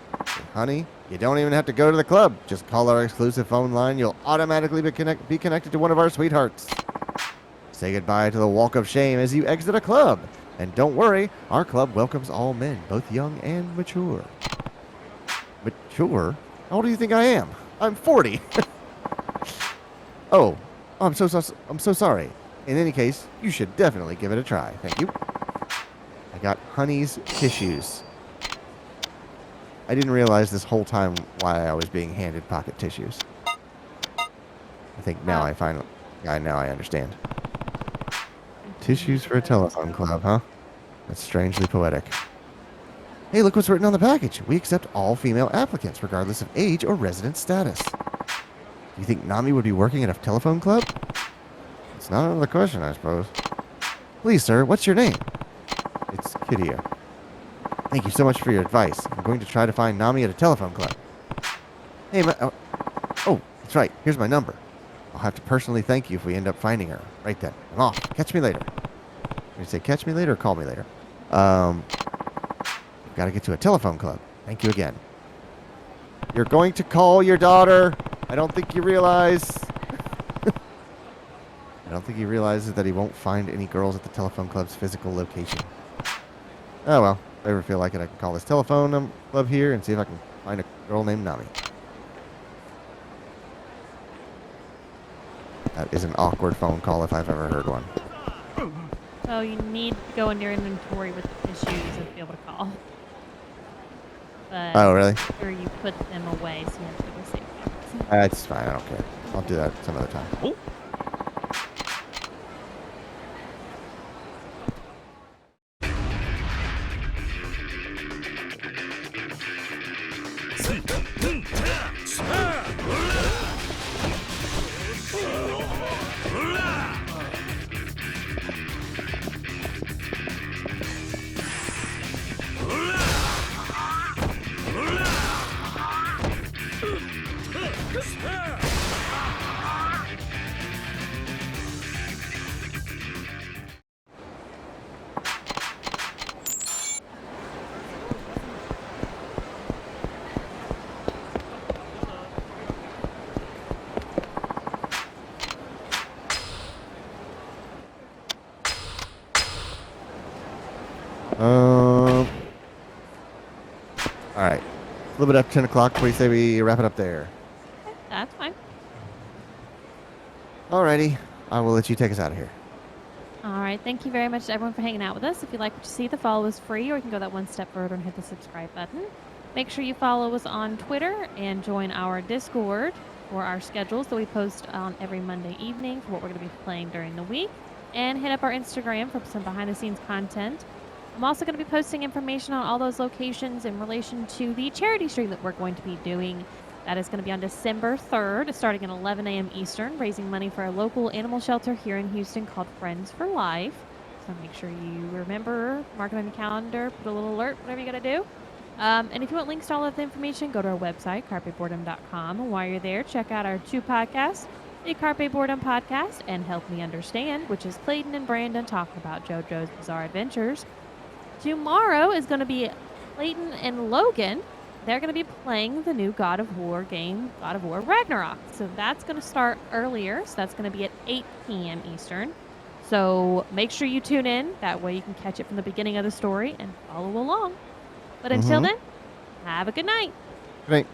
Honey, you don't even have to go to the club. Just call our exclusive phone line. You'll automatically be connected to one of our sweethearts. Say goodbye to the walk of shame as you exit a club. And don't worry, our club welcomes all men, both young and mature. Mature? How old do you think I am? I'm 40. Oh, I'm so sorry. In any case, you should definitely give it a try. Thank you. I got Honey's tissues. I didn't realize this whole time why I was being handed pocket tissues. I think now I understand. Tissues for a telephone club, huh? That's strangely poetic. Hey, look what's written on the package. We accept all female applicants, regardless of age or residence status. Do you think Nami would be working at a telephone club? It's not out of the question, I suppose. Please, sir, what's your name? It's Kiryu. Thank you so much for your advice. I'm going to try to find Nami at a telephone club. Hey, oh, that's right. Here's my number. I'll have to personally thank you if we end up finding her. Right then. I'm off. Catch me later. You say catch me later or call me later? Got to get to a telephone club. Thank you again. You're going to call your daughter. I don't think you realize. I don't think he realizes that he won't find any girls at the telephone club's physical location. Oh well, if I ever feel like it, I can call this telephone club here and see if I can find a girl named Nami. That is an awkward phone call if I've ever heard one. So you need to go in your inventory with the shoes and be able to call. But Oh, really? or you put them away, so you have to go save them. That's fine. I don't care. I'll do that some other time. Oh. All right. A little bit after 10 o'clock. What do you say we wrap it up there? That's fine. Alrighty. I will let you take us out of here. All right. Thank you very much to everyone for hanging out with us. If you like what you see, the follow is free, or you can go that one step further and hit the subscribe button. Make sure you follow us on Twitter and join our Discord for our schedules that we post on every Monday evening for what we're going to be playing during the week. And hit up our Instagram for some behind-the-scenes content. I'm also going to be posting information on all those locations in relation to the charity stream that we're going to be doing. That is going to be on December 3rd, starting at 11 a.m. Eastern, raising money for a local animal shelter here in Houston called Friends for Life. So make sure you remember, mark it on your calendar, put a little alert, whatever you got to do. And if you want links to all of the information, go to our website, carpeboredom.com. And while you're there, check out our two podcasts, the Carpe Boredom Podcast and Help Me Understand, which is Clayton and Brandon talking about JoJo's Bizarre Adventures. Tomorrow is going to be Clayton and Logan. They're going to be playing the new God of War game, God of War Ragnarok. So that's going to start earlier. So that's going to be at 8 p.m. Eastern. So make sure you tune in. That way you can catch it from the beginning of the story and follow along. But until then, have a good night. Good night.